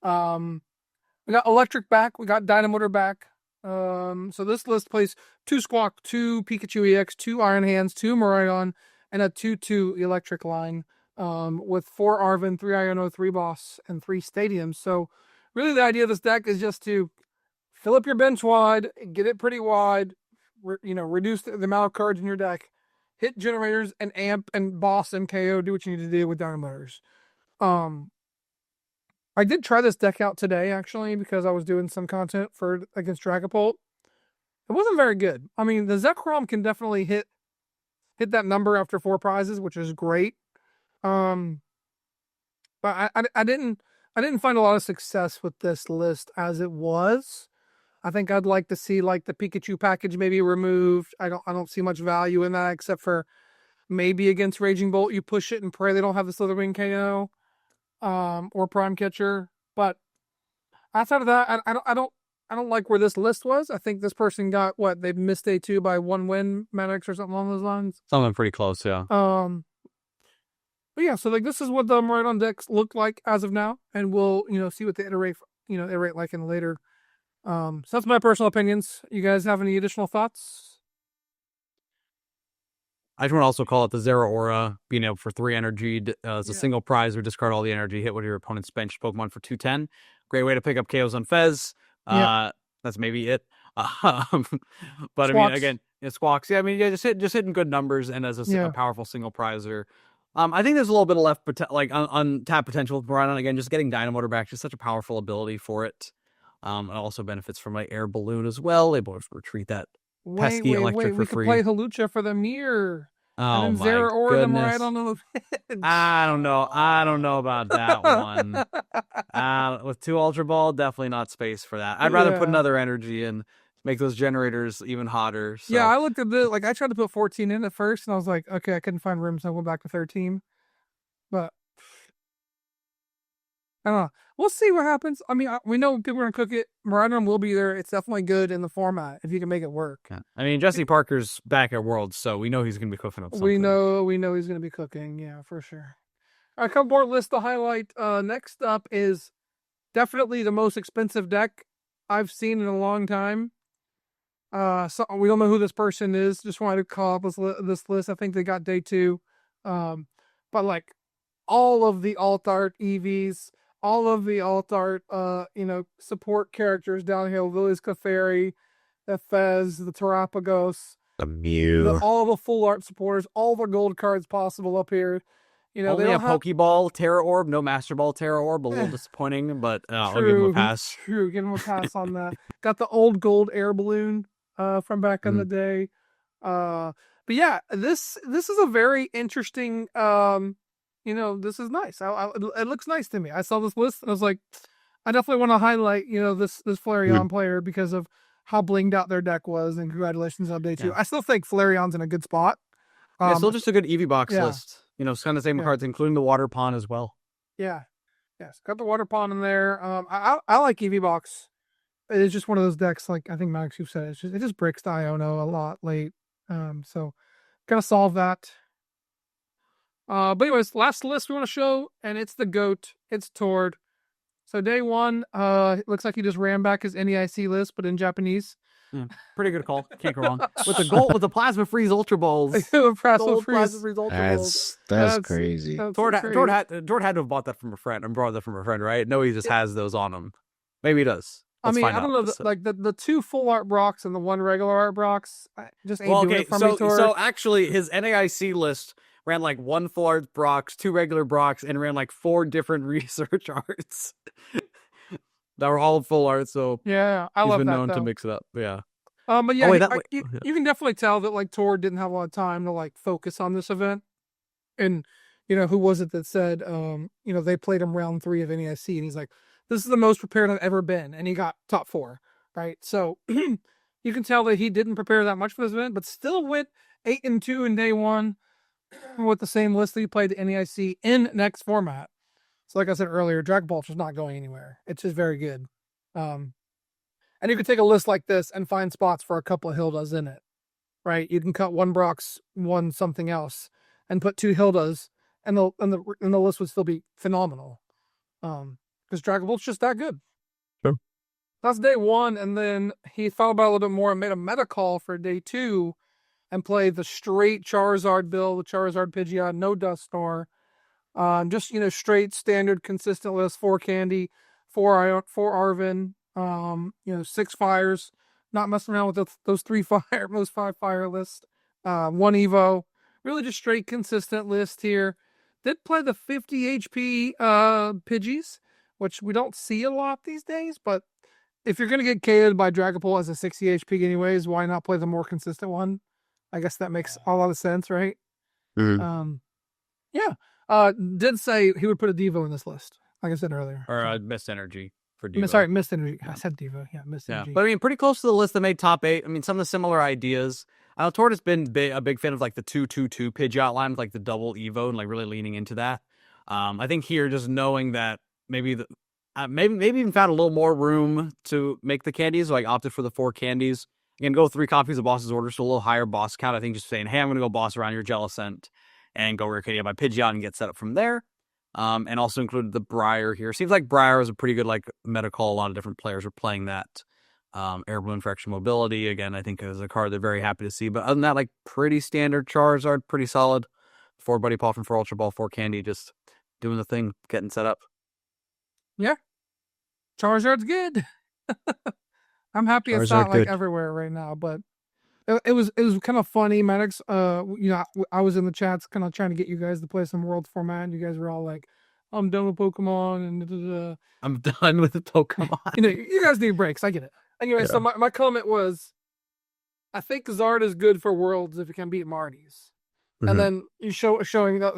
We got Electric back. We got Dynamotor back. So this list plays 2 Squawk, 2 Pikachu EX, 2 Iron Hands, 2 Miraidon, and a 2/2 Electric line. With 4 Arven, 3 Iono, 3 Boss, and 3 Stadiums. So really the idea of this deck is just to fill up your bench wide, get it pretty wide, reduce the amount of cards in your deck, hit generators and amp and boss and KO, do what you need to do with Dynamotors. I did try this deck out today, actually, because I was doing some content against Dragapult. It wasn't very good. I mean, the Zekrom can definitely hit that number after 4 prizes, which is great. But I didn't find a lot of success with this list as it was. I think I'd like to see like the Pikachu package maybe removed. I don't see much value in that except for maybe against Raging Bolt you push it and pray they don't have the Slitherwing KO, or Prime Catcher. But outside of that, I don't like where this list was. I think this person got they missed A2 by 1 win, Maddox or something along those lines. Something pretty close, yeah. But yeah, so like this is what the Miraidon decks look like as of now, and we'll see what they iterate like in later. So that's my personal opinions. You guys have any additional thoughts? I just want to also call it the Zero Aura, being able for 3 energy. It's a single prize or discard all the energy, hit one of your opponent's bench Pokemon for 2/10. Great way to pick up KOs on Fez. That's maybe it. But Squawks. I mean, again, Squawks. Yeah, I mean, just hitting good numbers and as a powerful single prizer. I think there's a little bit of left, untapped potential with Miraidon. Again, just getting Dynamotor back, just such a powerful ability for it. It also benefits from like Air Balloon as well. They both retreat that pesky electric for we free. We could play Halucha for the mirror. Oh and then my Zero or goodness! the Miraidon on the bench. I don't know about that one. With 2 Ultra Ball, definitely not space for that. I'd rather put another energy in, make those generators even hotter. So. Yeah, I looked at it. Like I tried to put 14 in at first, and I was like, okay, I couldn't find room, so I went back to 13. But I don't know. We'll see what happens. I mean, we know people are gonna cook it. Miraidon will be there. It's definitely good in the format if you can make it work. Yeah. I mean, Jesse Parker's back at Worlds, so we know he's gonna be cooking up something. We know he's gonna be cooking. Yeah, for sure. All right, couple more lists to highlight. Next up is definitely the most expensive deck I've seen in a long time. So we don't know who this person is. Just wanted to call up this list. I think they got day 2. But like all of the alt art EVs, all of the alt art, support characters downhill, Lily's Clefairy, the Fez, the Terapagos, The Mew. all the full art supporters, all the gold cards possible up here. Only they a don't have... Pokeball Terra Orb, no Master Ball Terra Orb, a little disappointing, but I'll give him a pass. True, give him a pass on that. Got the old gold air balloon from back in the day. But yeah, this is a very interesting. This is nice. It looks nice to me. I saw this list and I was like, I definitely want to highlight this Flareon player because of how blinged out their deck was. And congratulations on day 2. I still think Flareon's in a good spot. Yeah, still just a good EV box yeah. list. You know, it's kind of the same Yeah. cards, including the water pond as well. Yeah. Yes. Got the water pond in there. I like EV box. It's just one of those decks, like I think Max, you've said, it just breaks the Iono a lot late. So gotta solve that. But anyways, last list we want to show, and it's the GOAT. It's Tord. So day one, it looks like he just ran back his NAIC list, but in Japanese. Yeah, pretty good call. Can't go wrong. With the plasma freeze ultra balls. Plasma Gold plasma freeze. freeze ultra balls. That's crazy. Tord had to have bought that from a friend and borrowed that from a friend, right? No, he just has those on him. Maybe he does. Let's I find don't out. know, like the 2 full art Brox and the 1 regular art Brox just ain't doing it for me, Tord. So actually, his NAIC list ran like 1 full art Brox, 2 regular Brox, and ran like 4 different research arts that were all full art. So yeah, I he's love been that known though. to mix it up. Yeah. But yeah, Oh, wait, you can definitely tell that like Tord didn't have a lot of time to like focus on this event. And who was it that said they played him round 3 of NAIC, and he's like, this is the most prepared I've ever been, and he got top 4, right? So you can tell that he didn't prepare that much for this event, but still went 8-2 in day 1 with the same list that he played the NAIC in next format. So like I said earlier, Dragon Ball's just not going anywhere. It's just very good. And you can take a list like this and find spots for a couple of Hildas in it, right? You can cut 1 Brox, 1 something else, and put 2 Hildas, and the list would still be phenomenal. Because Dragon Ball's just that good. Sure. That's day 1, and then he thought about it a little bit more and made a meta call for day 2, and played the straight Charizard build, the Charizard Pidgeot, no Dusknoir. Just straight standard consistent list: 4 Candy, 4 Arvin, 6 fires, not messing around with those 3 fire, most 5 fire list, 1 Evo, really just straight consistent list here. Did play the 50 HP Pidgeys, which we don't see a lot these days, but if you're gonna get KO'd by Dragapult as a 60 HP anyways, why not play the more consistent one? I guess that makes a lot of sense, right? Mm-hmm. Yeah. Did say he would put a Devo in this list, like I said earlier. Or Mist Energy for Devo. Sorry, Mist Energy. I said Devo. Yeah, Mist Energy. But I mean, pretty close to the list that made top 8. I mean, some of the similar ideas. I know Tord has been a big fan of like the 2-2-2 Pidgeot line with like the double Evo and like really leaning into that. I think here, just knowing that maybe even found a little more room to make the candies, like opted for the 4 candies. You can go 3 copies of Boss's Order, so a little higher boss count. I think just saying, hey, I'm going to go boss around your Jellicent and go Rare Candy by Pidgeot and get set up from there. And also included the Briar here. Seems like Briar was a pretty good like meta call. A lot of different players were playing that. Air Balloon for extra mobility. Again, I think it was a card they're very happy to see. But other than that, like pretty standard Charizard, pretty solid. 4 Buddy Paw from 4 Ultra Ball, 4 Candy, just doing the thing, getting set up. Yeah. Charizard's good. I'm happy it's not like everywhere right now, but it was kind of funny, Maddox. I was in the chats kind of trying to get you guys to play some World format, and you guys were all like, I'm done with Pokemon, and I'm done with the Pokemon. You guys need breaks. I get it. Anyway, so my comment was, I think Zard is good for Worlds if you can beat Marnie's. Mm-hmm. And then you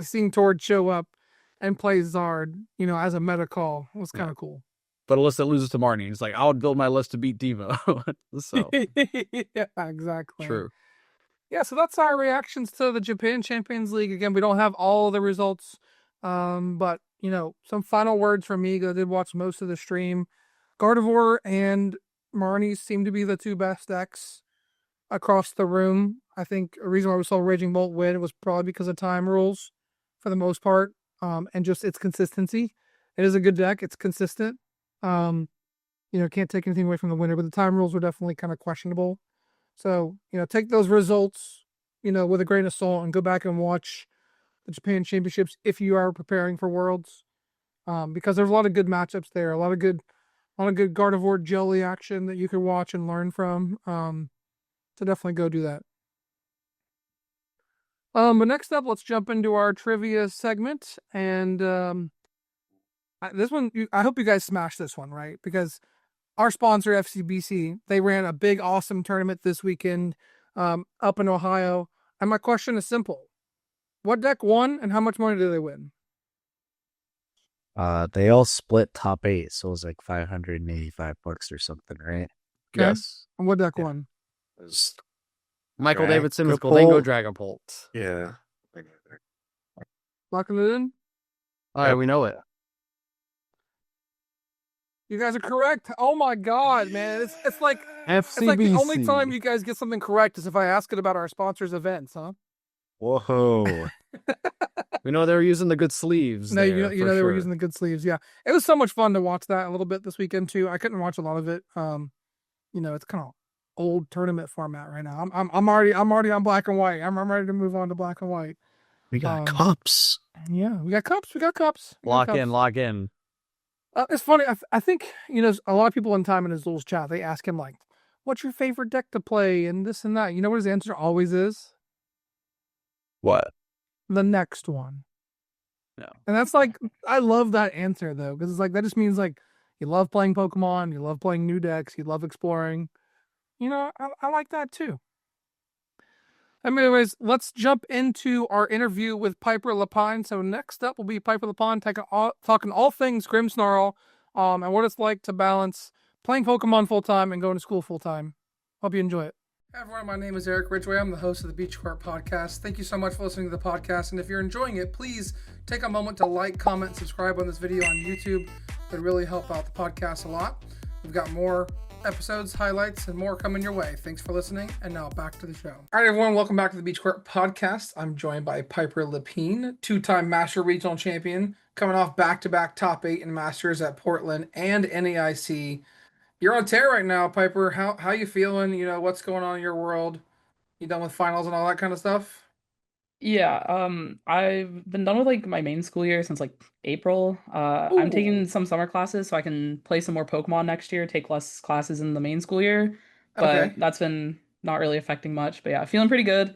seeing Tord show up and play Zard, as a meta call was kind of cool. But a list that loses to Marnie, it's like, I would build my list to beat Devo. So yeah, exactly. True. Yeah, so that's our reactions to the Japan Champions League. Again, we don't have all of the results, but some final words from me. I did watch most of the stream. Gardevoir and Marnie seem to be the 2 best decks across the room. I think a reason why we saw Raging Bolt win was probably because of time rules, for the most part, and just its consistency. It is a good deck. It's consistent. Can't take anything away from the winner, but the time rules were definitely kind of questionable. So, take those results, with a grain of salt and go back and watch the Japan Championships if you are preparing for Worlds. Because there's a lot of good matchups there, a lot of good Gardevoir jelly action that you can watch and learn from. So definitely go do that. But next up, let's jump into our trivia segment. And this one, I hope you guys smash this one, right? Because our sponsor, FCBC, they ran a big, awesome tournament this weekend up in Ohio. And my question is simple. What deck won and how much money did they win? They all split top 8, so it was like $585 or something, right? Okay. Yes. And what deck won? It was Michael Davidson with Gildango Dragapult. Dragapult. Yeah. Locking it in. All right, Yep. we know it. You guys are correct. Oh my god, man! It's like the only time you guys get something correct is if I ask it about our sponsors' events, huh? Whoa. We know they were using the good sleeves. No, there, you for know they were sure. using the good sleeves. Yeah, it was so much fun to watch that a little bit this weekend too. I couldn't watch a lot of it. It's kind of old tournament format right now. I'm already on black and white. I'm ready to move on to black and white. We got cups. Yeah, we got cups. We got cups. Lock in. It's funny. I think a lot of people in Time in his little chat. They ask him like, "What's your favorite deck to play?" and this and that. You know what his answer always is? What? The next one. No. And that's like, I love that answer though, because it's like that just means like you love playing Pokemon, you love playing new decks, you love exploring. I like that too. Anyways, let's jump into our interview with Piper Lepine. So next up will be Piper Lepine talking all things Grimmsnarl, and what it's like to balance playing Pokemon full time and going to school full time. Hope you enjoy it. Hey everyone, my name is Eric Ridgway. I'm the host of the Beach Court Podcast. Thank you so much for listening to the podcast. And if you're enjoying it, please take a moment to like, comment, and subscribe on this video on YouTube. It would really help out the podcast a lot. We've got more episodes, highlights, and more coming your way. Thanks for listening. And now back to the show. All right, everyone, welcome back to the Beach Court Podcast. I'm joined by Piper Lepine, two-time Master Regional Champion, coming off back-to-back top 8 in Masters at Portland and NAIC. You're on tear right now, Piper. How you feeling? What's going on in your world? You done with finals and all that kind of stuff? Yeah, I've been done with like my main school year since like April. I'm taking some summer classes so I can play some more Pokemon next year, take less classes in the main school year. But Okay. that's been not really affecting much. But yeah, feeling pretty good.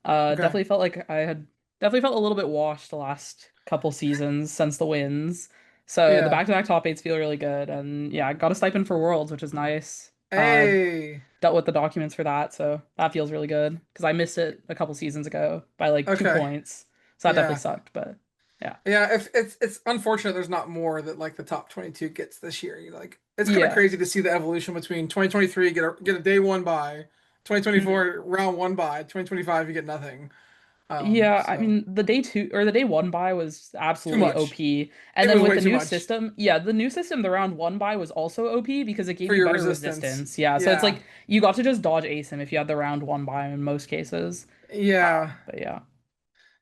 Okay. Definitely felt like I had definitely felt a little bit washed the last couple seasons since the wins. So the Yeah. back-to-back top eights feel really good. And yeah, I got a stipend for Worlds, which is nice. Hey. Dealt with the documents for that, so that feels really good because I missed it a couple seasons ago by like 2 Okay. points. So that definitely Yeah. sucked, but yeah. Yeah, if it's unfortunate there's not more that like the top 22 gets this year. It's kind of Yeah. crazy to see the evolution between 2023 get a day one bye, Mhm. 2024 round one bye, 2025 you get nothing. Yeah, I So mean the day two or the day one buy was too absolutely much. OP. It And was then with way the too new much system, yeah, the new system, the round one buy was also OP because it gave for you your better resistance. resistance. Yeah, so it's Yeah. like you got to just dodge ace him if you had the round one buy in most cases. Yeah. But yeah.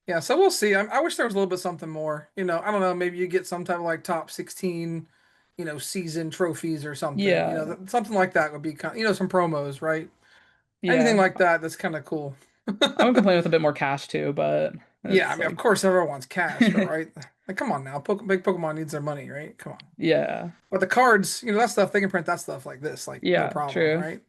Yeah, so we'll see. I wish there was a little bit something more. I don't know. Maybe you get some type of like top 16, season trophies or something. Yeah. Something like that would be kind. Some promos, right? Anything Yeah. like that. That's kind of cool. I would complain with a bit more cash too, but Yeah, I it's mean, of like course, everyone wants cash, but right? Like, come on now. Big Pokemon needs their money, right? Come on. yeah. But the cards, that stuff, they can print that stuff like this, like no Yeah, problem, true. right?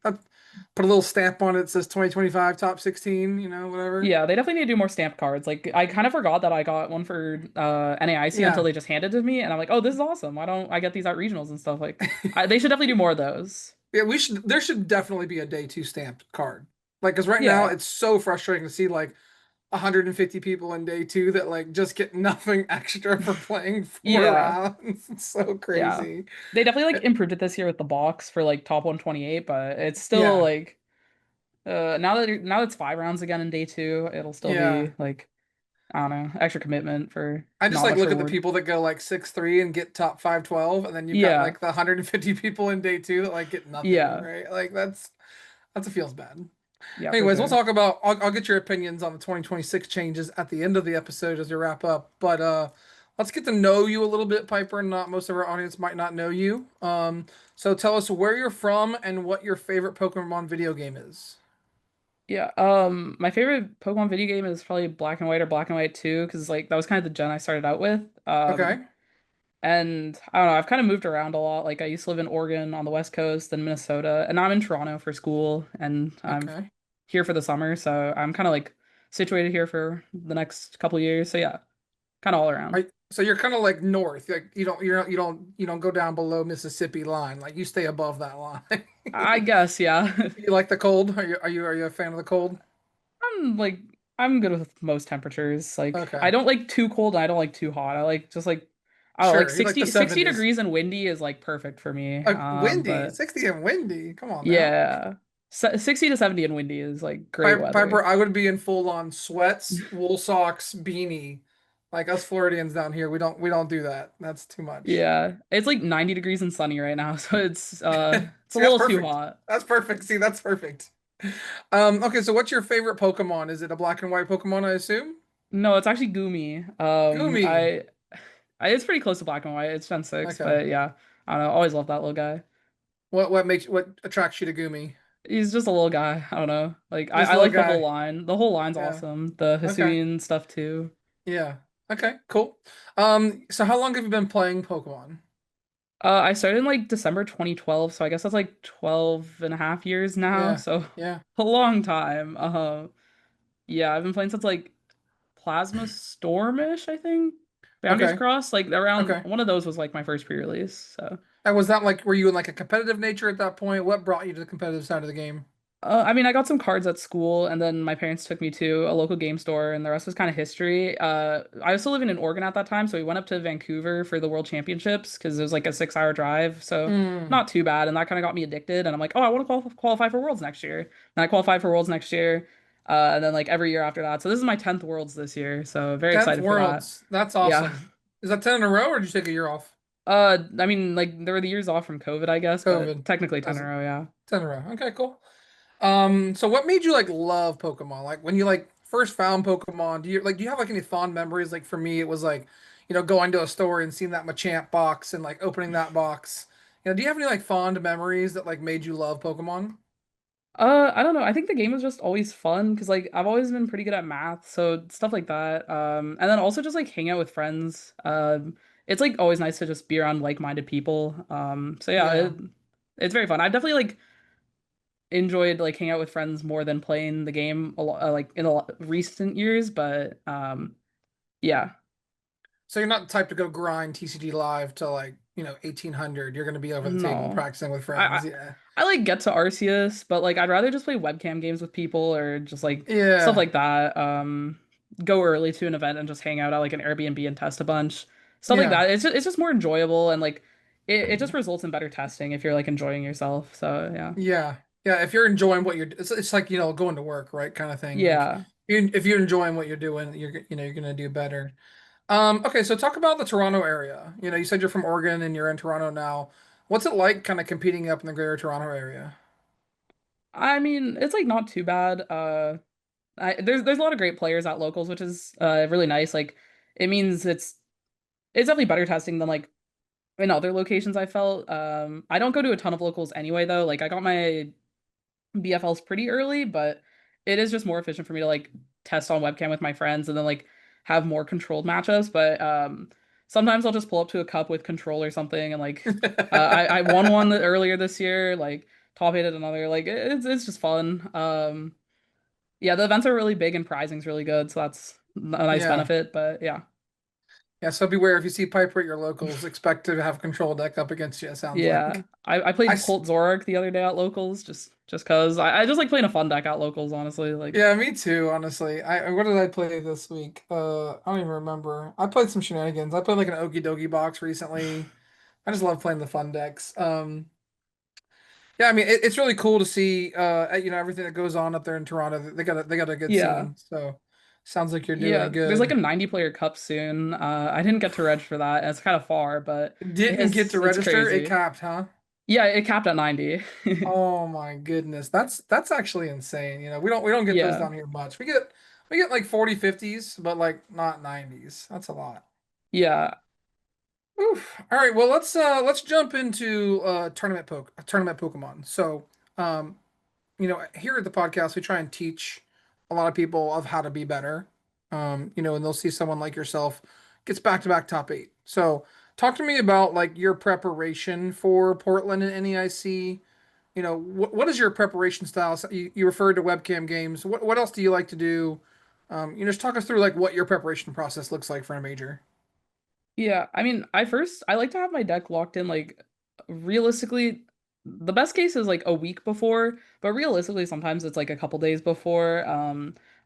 Put a little stamp on it that says 2025 top 16, whatever. Yeah, they definitely need to do more stamp cards. Like I kind of forgot that I got one for NAIC until Yeah. they just handed it to me, and I'm like, oh, this is awesome. Why don't I get these at regionals and stuff? Like, they should definitely do more of those. Yeah, there should definitely be a day two stamped card. Like, because right now Yeah, it's so frustrating to see like 150 people in day two that like just get nothing extra for playing 4 yeah, rounds. It's so yeah. crazy. They definitely Uh, like improved it this year with the box for like top 128, but it's still Yeah, like now that it's 5 rounds again in day two, it'll still yeah. be like I don't know, extra commitment for I just not like much look at the reward. people that go like 6-3 and get top 512, and then you've got Yeah, like the 150 people in day two that like get nothing, yeah, right? Like that's a feels bad. yeah, for Anyways, we'll sure. talk about I'll get your opinions on the 2026 changes at the end of the episode as we wrap up. But let's get to know you a little bit, Piper. Not most of our audience might not know you. So tell us where you're from and what your favorite Pokemon video game is. Yeah, my favorite Pokemon video game is probably Black and White or Black and White 2, because like that was kind of the gen I started out with. Okay. And I don't know, I've kind of moved around a lot. Like I used to live in Oregon on the West Coast, then Minnesota, and now I'm in Toronto for school, and I'm Okay. here for the summer, so I'm kind of like situated here for the next couple years. So yeah, kind of all around. So you're kind of like north. Like you don't go down below Mississippi line. Like you stay above that line. I guess, yeah. You like the cold? Are you a fan of the cold? I'm like I'm good with most temperatures. Like I Okay. don't like too cold and I don't like too hot. I like just like I don't know, like Sure. You like the 60 70s. degrees and windy is like perfect for me. Windy, But 60 and windy. Come on now. yeah. 60 to 70 and windy is like great Piper, weather. I would be in full on sweats, wool socks, beanie. Like us Floridians down here, we don't do that. That's too much. Yeah, it's like 90 degrees and sunny right now, so it's a See, that's little too perfect. hot. That's perfect. See, that's perfect. Okay, so what's your favorite Pokemon? Is it a black and white Pokemon, I assume? No, it's actually Gumi. Gumi. I it's pretty close to black and white. It's Gen 6, Okay. but yeah, I don't know. Always love that little guy. What attracts you to Gumi? He's just a little guy. I don't know. Like Just I a little like the whole guy. line. The whole line's Yeah. awesome. The Okay. Hisuian stuff too. Yeah. Okay, cool. So how long have you been playing Pokemon? I started in like December 2012, so I guess that's like 12 and a half years now. Yeah. So Yeah. a long time. Yeah, I've been playing since like Plasma Stormish, I think. Boundaries Okay. Cross, like around Okay. one of those was like my first pre-release. So And was that like, were you in like a competitive nature at that point? What brought you to the competitive side of the game? I mean, I got some cards at school, and then my parents took me to a local game store, and the rest was kind of history. I was still living in Oregon at that time, so we went up to Vancouver for the World Championships because it was like a 6 hour drive, so Hmm. not too bad. And that kind of got me addicted, and I'm like, oh, I want to qualify for Worlds next year. And I qualified for Worlds next year, and then like every year after that. So this is my 10th Worlds this year, so very 10th excited for that. Worlds. That's Yeah. awesome. Is that 10 in a row or did you take a year off? I mean, like there were the years off from COVID, I guess, but COVID. technically 10 in a Doesn't row, yeah. 10 in a row. Okay, cool. So what made you like love Pokemon? Like when you like first found Pokemon, do you have like any fond memories? Like for me, it was like, going to a store and seeing that Machamp box and like opening that box. Do you have any like fond memories that like made you love Pokemon? I don't know. I think the game was just always fun because like I've always been pretty good at math, so stuff like that. And then also just like hang out with friends. It's like always nice to just be around like-minded people. So yeah, Yeah. it's very fun. I've definitely like enjoyed like hanging out with friends more than playing the game a lot, like in a lot recent years. But yeah, So you're not the type to go grind TCG live to like, 1800. You're going to be over the table no. practicing with I, friends. I Yeah. I like get to Arceus, but like I'd rather just play webcam games with people or just like stuff Yeah. like that. Go early to an event and just hang out at like an Airbnb and test a bunch. Stuff like Yeah. that. It's just more enjoyable and like it just results in better testing if you're like enjoying yourself. So yeah. Yeah. Yeah. If you're enjoying what it's like, going to work, right? Kind of thing. Like Yeah. if you're enjoying what you're doing, you're going to do better. Okay, so talk about the Toronto area. You said you're from Oregon and you're in Toronto now. What's it like kind of competing up in the greater Toronto area? I mean, it's like not too bad. There's a lot of great players at locals, which is really nice. Like it means it's definitely better testing than like in other locations I felt. I don't go to a ton of locals anyway though. Like I got my BFLs pretty early, but it is just more efficient for me to like test on webcam with my friends and then like have more controlled matchups. But sometimes I'll just pull up to a cup with control or something and like I won one earlier this year, like top eight at another. Like it's just fun. Yeah, the events are really big and prizing's really good, so that's a nice Yeah. benefit. But yeah. Yeah, so beware if you see Piper at your locals, expect to have control deck up against you, it sounds Yeah, like. I I played s- Colt Zorak the other day at locals just cause I just like playing a fun deck at locals, honestly. Like, yeah, me too, honestly. What did I play this week? I don't even remember. I played some shenanigans. I played like an Okie dokie box recently. I just love playing the fun decks. Yeah, I mean it's really cool to see everything that goes on up there in Toronto. They got a good yeah, scene. So sounds like you're yeah. doing There's like a good. 90 player cup soon. I didn't get to reg for that, and it's kind of far, but Didn't get to it's register, it crazy. capped, huh? Yeah, it capped at 90. Oh my goodness. That's actually insane. We don't get those Yeah, down here much. We get like 40 50s, but like not 90s. That's a lot. yeah, Oof. All right, well let's jump into tournament Pokemon. So, um here at the podcast, we try and teach a lot of people of how to be better. And they'll see someone like yourself gets back-to-back top eight. So, talk to me about like your preparation for Portland and NAIC. What is your preparation style? So you referred to webcam games. What else do you like to do? Just talk us through like what your preparation process looks like for a major. yeah. I mean, I like to have my deck locked in like realistically. The best case is like a week before, but realistically, sometimes it's like a couple days before.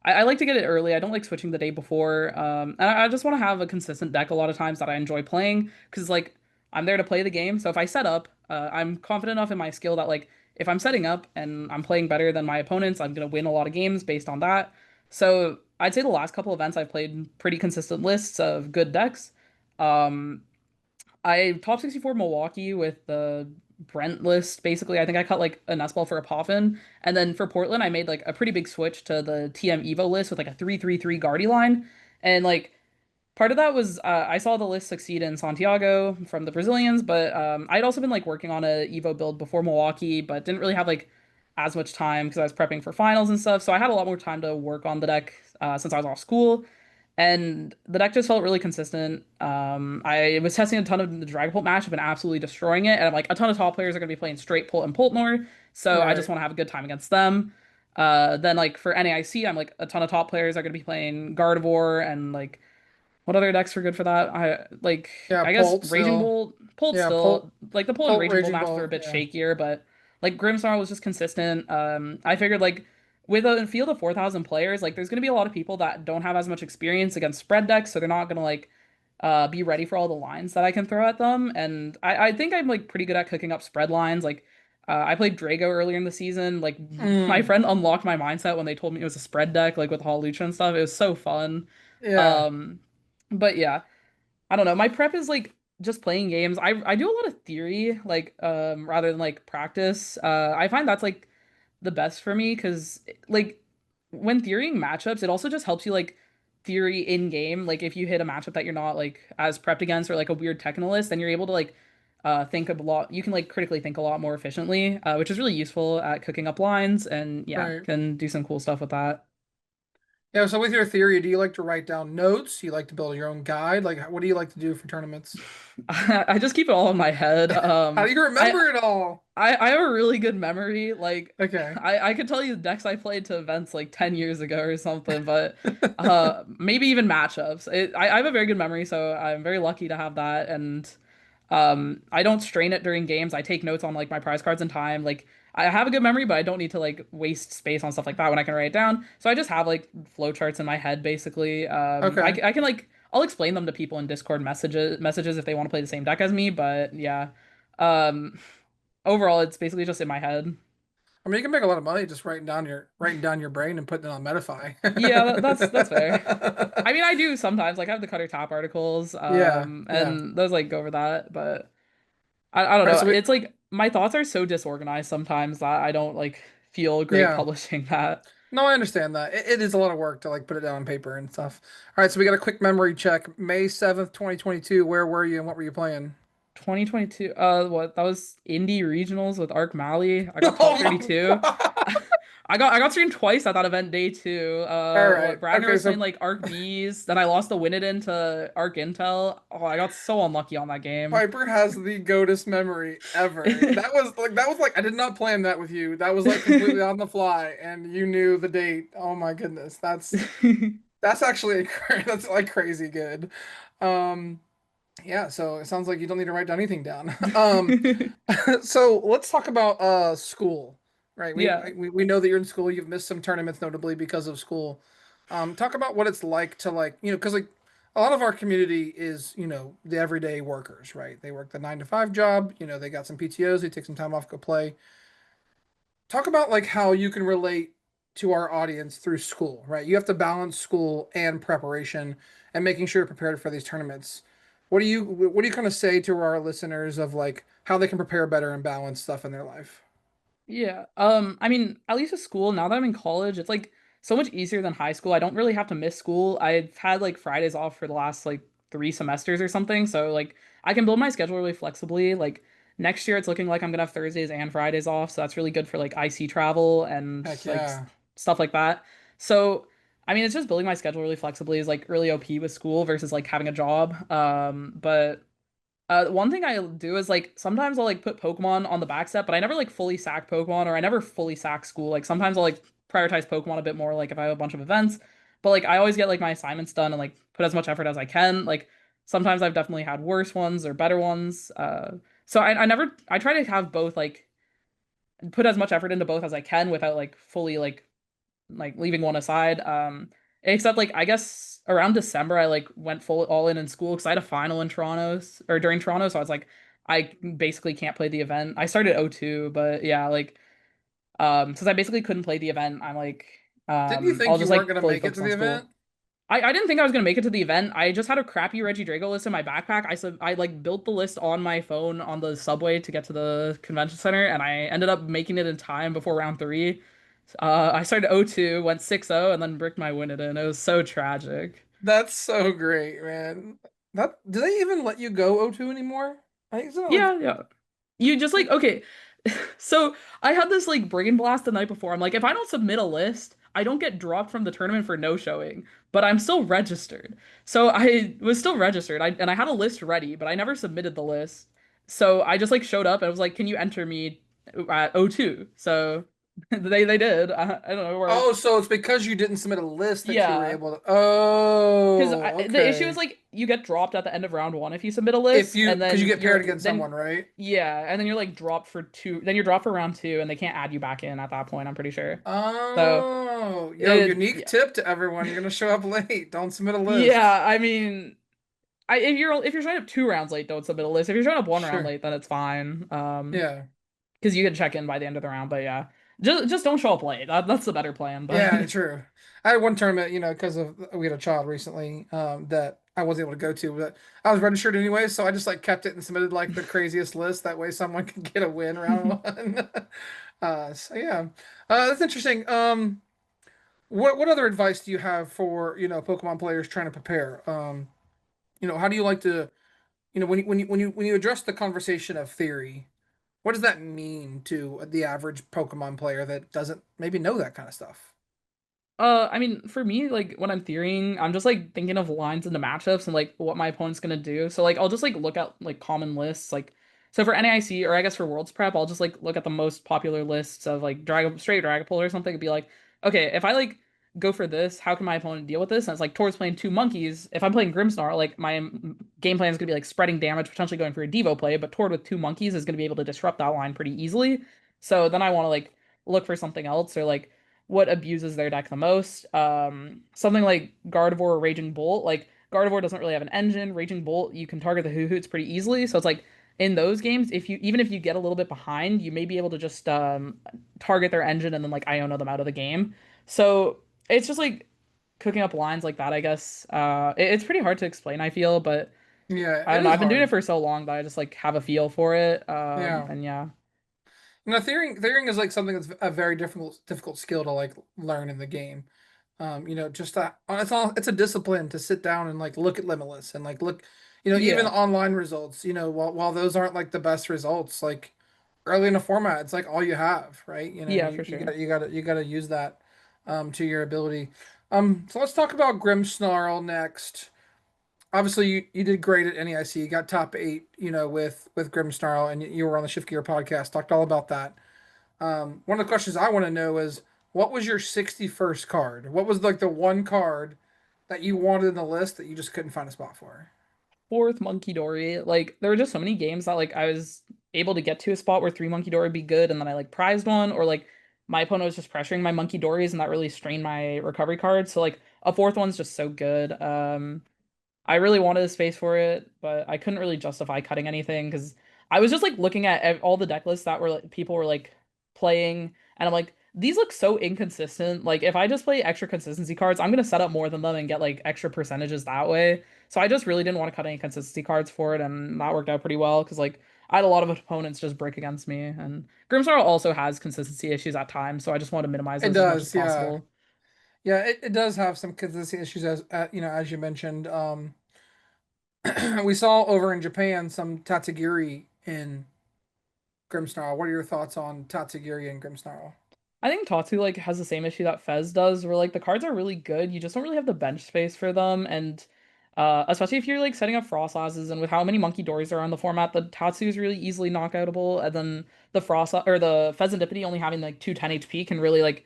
I like to get it early. I don't like switching the day before. And I just want to have a consistent deck a lot of times that I enjoy playing because like I'm there to play the game. So if I set up, I'm confident enough in my skill that like if I'm setting up and I'm playing better than my opponents, I'm gonna win a lot of games based on that. So I'd say the last couple events I've played pretty consistent lists of good decks. Um, I top 64 Milwaukee with the Brent list. Basically, I think I cut like a Nest Ball for a Poffin. And then for Portland, I made like a pretty big switch to the TM Evo list with like a 3-3-3 Guardy line. And like part of that was I saw the list succeed in Santiago from the Brazilians, but I'd also been like working on a Evo build before Milwaukee, but didn't really have like as much time because I was prepping for finals and stuff. So I had a lot more time to work on the deck since I was off school, and the deck just felt really consistent. I was testing a ton of the Dragapult matchup and absolutely destroying it, and I'm like a ton of top players are going to be playing straight Pult and Pultnor, so I just Right. want to have a good time against them. Then like for NAIC, I'm like a ton of top players are going to be playing Gardevoir and like what other decks are good for that? Yeah, I guess Pult Raging still. Bolt, Pult's Yeah, Pult, still like the Pult and Pult, Raging Bolt Raging matchups are Ball. a bit Yeah. shakier, but like Grimmsnarl was just consistent. I figured like with a field of 4,000 players, like there's gonna be a lot of people that don't have as much experience against spread decks, so they're not gonna like be ready for all the lines that I can throw at them. And I think I'm like pretty good at cooking up spread lines. Like I played Drago earlier in the season. Like my Mm, friend unlocked my mindset when they told me it was a spread deck, like with Hall Lucha and stuff. It was so fun. yeah. Um, but yeah, I don't know. My prep is like just playing games. I do a lot of theory, like rather than like practice. I find that's like the best for me because like when theorying matchups, it also just helps you like theory in game. Like if you hit a matchup that you're not like as prepped against or like a weird technolist, then you're able to like think a lot. You can like critically think a lot more efficiently, which is really useful at cooking up lines and yeah, Right. can do some cool stuff with that. Yeah, so with your theory, do you like to write down notes? Do you like to build your own guide? Like, what do you like to do for tournaments? I just keep it all in my head. How do you I remember it all? I have a really good memory. Like Okay. I could tell you the decks I played to events like 10 years ago or something, but maybe even matchups. I have a very good memory, so I'm very lucky to have that. And I don't strain it during games. I take notes on like my prize cards in time. Like I have a good memory, but I don't need to like waste space on stuff like that when I can write it down. So I just have like flowcharts in my head basically. Okay. I can like I'll explain them to people in Discord messages if they want to play the same deck as me, but yeah. Um Overall, it's basically just in my head. I mean, you can make a lot of money just writing down your brain and putting it on Medify. Yeah, that's fair. I mean, I do sometimes. Like, I have the Cutter Top articles, Yeah, yeah. and those like go over that. But I don't All right, know. so It's like my thoughts are so disorganized sometimes that I don't like feel great yeah. publishing that. No, I understand that. It is a lot of work to like put it down on paper and stuff. All right, so we got a quick memory check. May 7th, 2022. Where were you and what were you playing? 2022. What? That was indie regionals with Arc Mali. I got top Oh my 32. God. I got streamed twice at that event day two. All right. What Ragnar Okay, was playing so like Arc Bees, then I lost the Winniden to Arc Intel. Oh, I got so unlucky on that game. Piper has the goatest memory ever. That was like I did not plan that with you. That was like completely on the fly, and you knew the date. Oh my goodness, that's actually that's like crazy good. Um, yeah. So it sounds like you don't need to write anything down. So let's talk about school. Right. Yeah. We know that you're in school. You've missed some tournaments notably because of school. Talk about what it's like to like, because like a lot of our community is, the everyday workers, right? They work the 9 to 5 job, they got some PTOs, they take some time off, go play. Talk about like how you can relate to our audience through school, right? You have to balance school and preparation and making sure you're prepared for these tournaments. What do you kind of say to our listeners of like how they can prepare better and balance stuff in their life? Yeah. I mean, at least with school, now that I'm in college, it's like so much easier than high school. I don't really have to miss school. I've had like Fridays off for the last like 3 semesters or something. So like I can build my schedule really flexibly. Like next year it's looking like I'm gonna have Thursdays and Fridays off. So that's really good for like IC travel and Heck like yeah. stuff like that. So I mean, it's just building my schedule really flexibly is like really OP with school versus like having a job. But one thing I'll do is like sometimes I'll like put Pokemon on the back step, but I never like fully sack Pokemon or I never fully sack school. Like sometimes I'll like prioritize Pokemon a bit more, like if I have a bunch of events. But like I always get like my assignments done and like put as much effort as I can. Like sometimes I've definitely had worse ones or better ones. So I never I try to have both like put as much effort into both as I can without like fully like leaving one aside. Except like I guess around December I like went full all in school because I had a final in during Toronto, so I was like I basically can't play the event. I started O2, but yeah, like Since I basically couldn't play the event, I'm like, Didn't you I'll think you just weren't like gonna fully make it to focus on the event? school. I didn't think I was gonna make it to the event. I just had a crappy Reggie Drago list in my backpack. I like built the list on my phone on the subway to get to the convention center, and I ended up making it in time before round three. I started 0-2, went 6-0, and then bricked my win it in. It was so tragic. That's so great, man. That do they even let you go O2 anymore? I think it's not like Yeah, yeah. You just like okay. So I had this like brain blast the night before. I'm like, if I don't submit a list, I don't get dropped from the tournament for no showing, but I'm still registered. So I was still registered. And I had a list ready, but I never submitted the list. So I just like showed up and was like, "Can you enter me at O2?" So they did. I don't know where. oh, so it's because you didn't submit a list that you were Yeah. able to. Because Oh, the issue is okay. like you get dropped at the end of round one if you submit a If list, you, and because you then get paired you're against then someone, right? yeah, and then you're like dropped for two. Then you're dropped for round two, and they can't add you back in at that point. I'm pretty sure. So Oh, yo, it unique yeah tip to everyone. You're gonna show up late. Don't submit a list. yeah. I mean, if you're showing up 2 rounds late, don't submit a list. If you're showing up 1 round Sure. late, then it's fine. Yeah. Because you can check in by the end of the round. But yeah, just don't show up late. That's the better plan. But Yeah, true. I had one tournament, because of we had a child recently, that I wasn't able to go to, but I was registered anyway, so I just like kept it and submitted like the craziest list. That way, someone could get a win round one. So yeah, that's interesting. What other advice do you have for Pokemon players trying to prepare? How do you like to when you address the conversation of theory, what does that mean to the average Pokemon player that doesn't maybe know that kind of stuff? I mean, for me, like when I'm theorying, I'm just like thinking of lines into matchups and like what my opponent's gonna do. So like I'll just like look at like common lists. Like so for NAIC or I guess for Worlds Prep, I'll just like look at the most popular lists of like straight Dragapult or something and be like, okay, if I like go for this, how can my opponent deal with this? And it's like towards playing two monkeys. If I'm playing Grimmsnarl, like my game plan is gonna be like spreading damage, potentially going for a Devo play, but Tord with two monkeys is gonna be able to disrupt that line pretty easily. So then I want to like look for something else or like what abuses their deck the most. Something like Gardevoir or Raging Bolt. Like Gardevoir doesn't really have an engine. Raging Bolt, you can target the Hoo-Hoots pretty easily. So it's like in those games, if you get a little bit behind, you may be able to just target their engine and then like Iona them out of the game. So it's just like cooking up lines like that, I guess. It's pretty hard to explain, I feel, but Yeah, I it don't know. is I've been doing it hard. for so long that I just like have a feel for it. Yeah. And yeah. Theorying is like something that's a very difficult skill to like learn in the game. Just that it's a discipline to sit down and like look at Limitless and like look, even Yeah. online results, while those aren't like the best results, like early in a format, it's like all you have, right? Yeah, You for you sure. got you gotta use that to your ability. So let's talk about Grimmsnarl next. Obviously, you did great at NEIC. You got top eight, with Grimmsnarl, and you were on the Shift Gear podcast. Talked all about that. One of the questions I want to know is, what was your 61st card? What was like the one card that you wanted in the list that you just couldn't find a spot for? Fourth Monkey Dory. Like there were just so many games that like I was able to get to a spot where three Monkey Dory would be good, and then I like prized one, or like my opponent was just pressuring my Monkey Dories, and that really strained my recovery cards. So like a fourth one's just so good. I really wanted a space for it, but I couldn't really justify cutting anything because I was just like looking at all the deck lists that were like people were like playing, and I'm like, these look so inconsistent. Like if I just play extra consistency cards, I'm gonna set up more than them and get like extra percentages that way. So I just really didn't want to cut any consistency cards for it, and that worked out pretty well because like I had a lot of opponents just break against me, and Grimmsnarl also has consistency issues at times, so I just want to minimize It those as much as does, yeah, possible. yeah. It does have some consistency issues as you mentioned. We saw over in Japan some Tatsugiri in Grimmsnarl. What are your thoughts on Tatsugiri and Grimmsnarl? I think Tatsu like has the same issue that Fez does, where like the cards are really good, you just don't really have the bench space for them, and especially if you're like setting up frost lasses, and with how many monkey doors there are on the format, the Tatsu is really easily knockoutable, and then the frost or the Pheasantipede only having like 210 HP can really like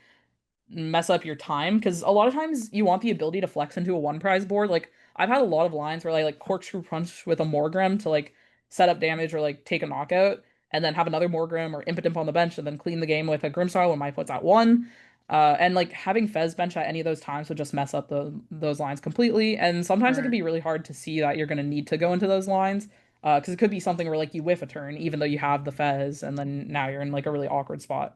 mess up your time because a lot of times you want the ability to flex into a one prize board. Like I've had a lot of lines where I like corkscrew punch with a Morgrem to like set up damage or like take a knockout, and then have another Morgrem or Impotent on the bench, and then clean the game with a Grimmsnarl when my foot's at one. And like having Fez bench at any of those times would just mess up those lines completely. And sometimes it can Right. be really hard to see that you're going to need to go into those lines. Because it could be something where like you whiff a turn even though you have the Fez, and then now you're in like a really awkward spot.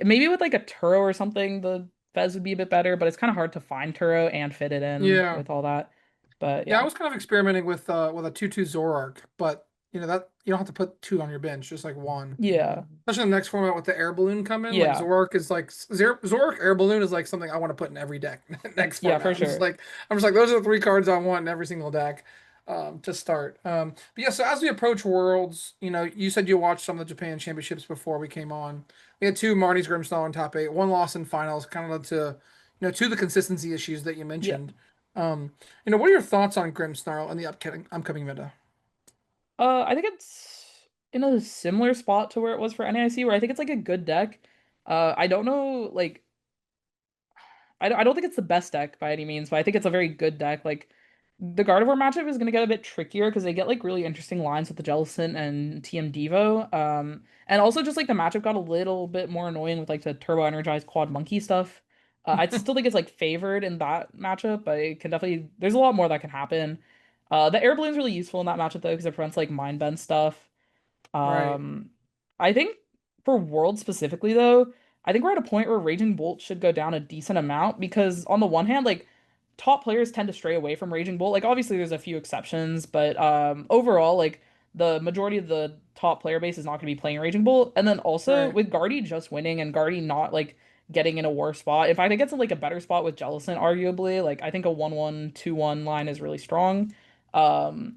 Maybe with like a Turo or something, the Fez would be a bit better, but it's kind of hard to find Turo and fit it in Yeah. with all that. But Yeah, I yeah. was kind of experimenting with a 2/2 Zoroark, but that you don't have to put two on your bench, just like one. Yeah. Especially in the next format with the air balloon coming, like Yeah. Zoroark is like Zoroark air balloon is like something I want to put in every deck next Yeah, for format. sure. I'm just like those are the three cards I want in every single deck to start. But yeah, so as we approach Worlds, you said you watched some of the Japan Championships before we came on. We had two Marnie's Grimmsnarl in top eight, one loss in finals, kind of led to to the consistency issues that you Yeah. mentioned. What are your thoughts on Grimmsnarl and the upcoming meta? I think it's in a similar spot to where it was for NAIC, where I think it's like a good deck. I don't know, like I don't think it's the best deck by any means, but I think it's a very good deck. Like the Gardevoir matchup is gonna get a bit trickier because they get like really interesting lines with the Jellicent and TM Devo. And also just like the matchup got a little bit more annoying with like the Turbo Energized Quad Monkey stuff. I still think it's like favored in that matchup, but it can definitely there's a lot more that can happen. The Air Balloon's really useful in that matchup though because it prevents like Mind Bend stuff. Right, Um, I think for World specifically though, I think we're at a point where Raging Bolt should go down a decent amount because on the one hand, like top players tend to stray away from Raging Bolt. Like obviously there's a few exceptions, but overall, like the majority of the top player base is not going to be playing Raging Bolt. And then also right. with Guardy just winning and Guardy not like getting in a worse spot. In fact, it gets in like a better spot with Jellicent, arguably. Like I think a 1-1, 2-1 line is really strong. Um,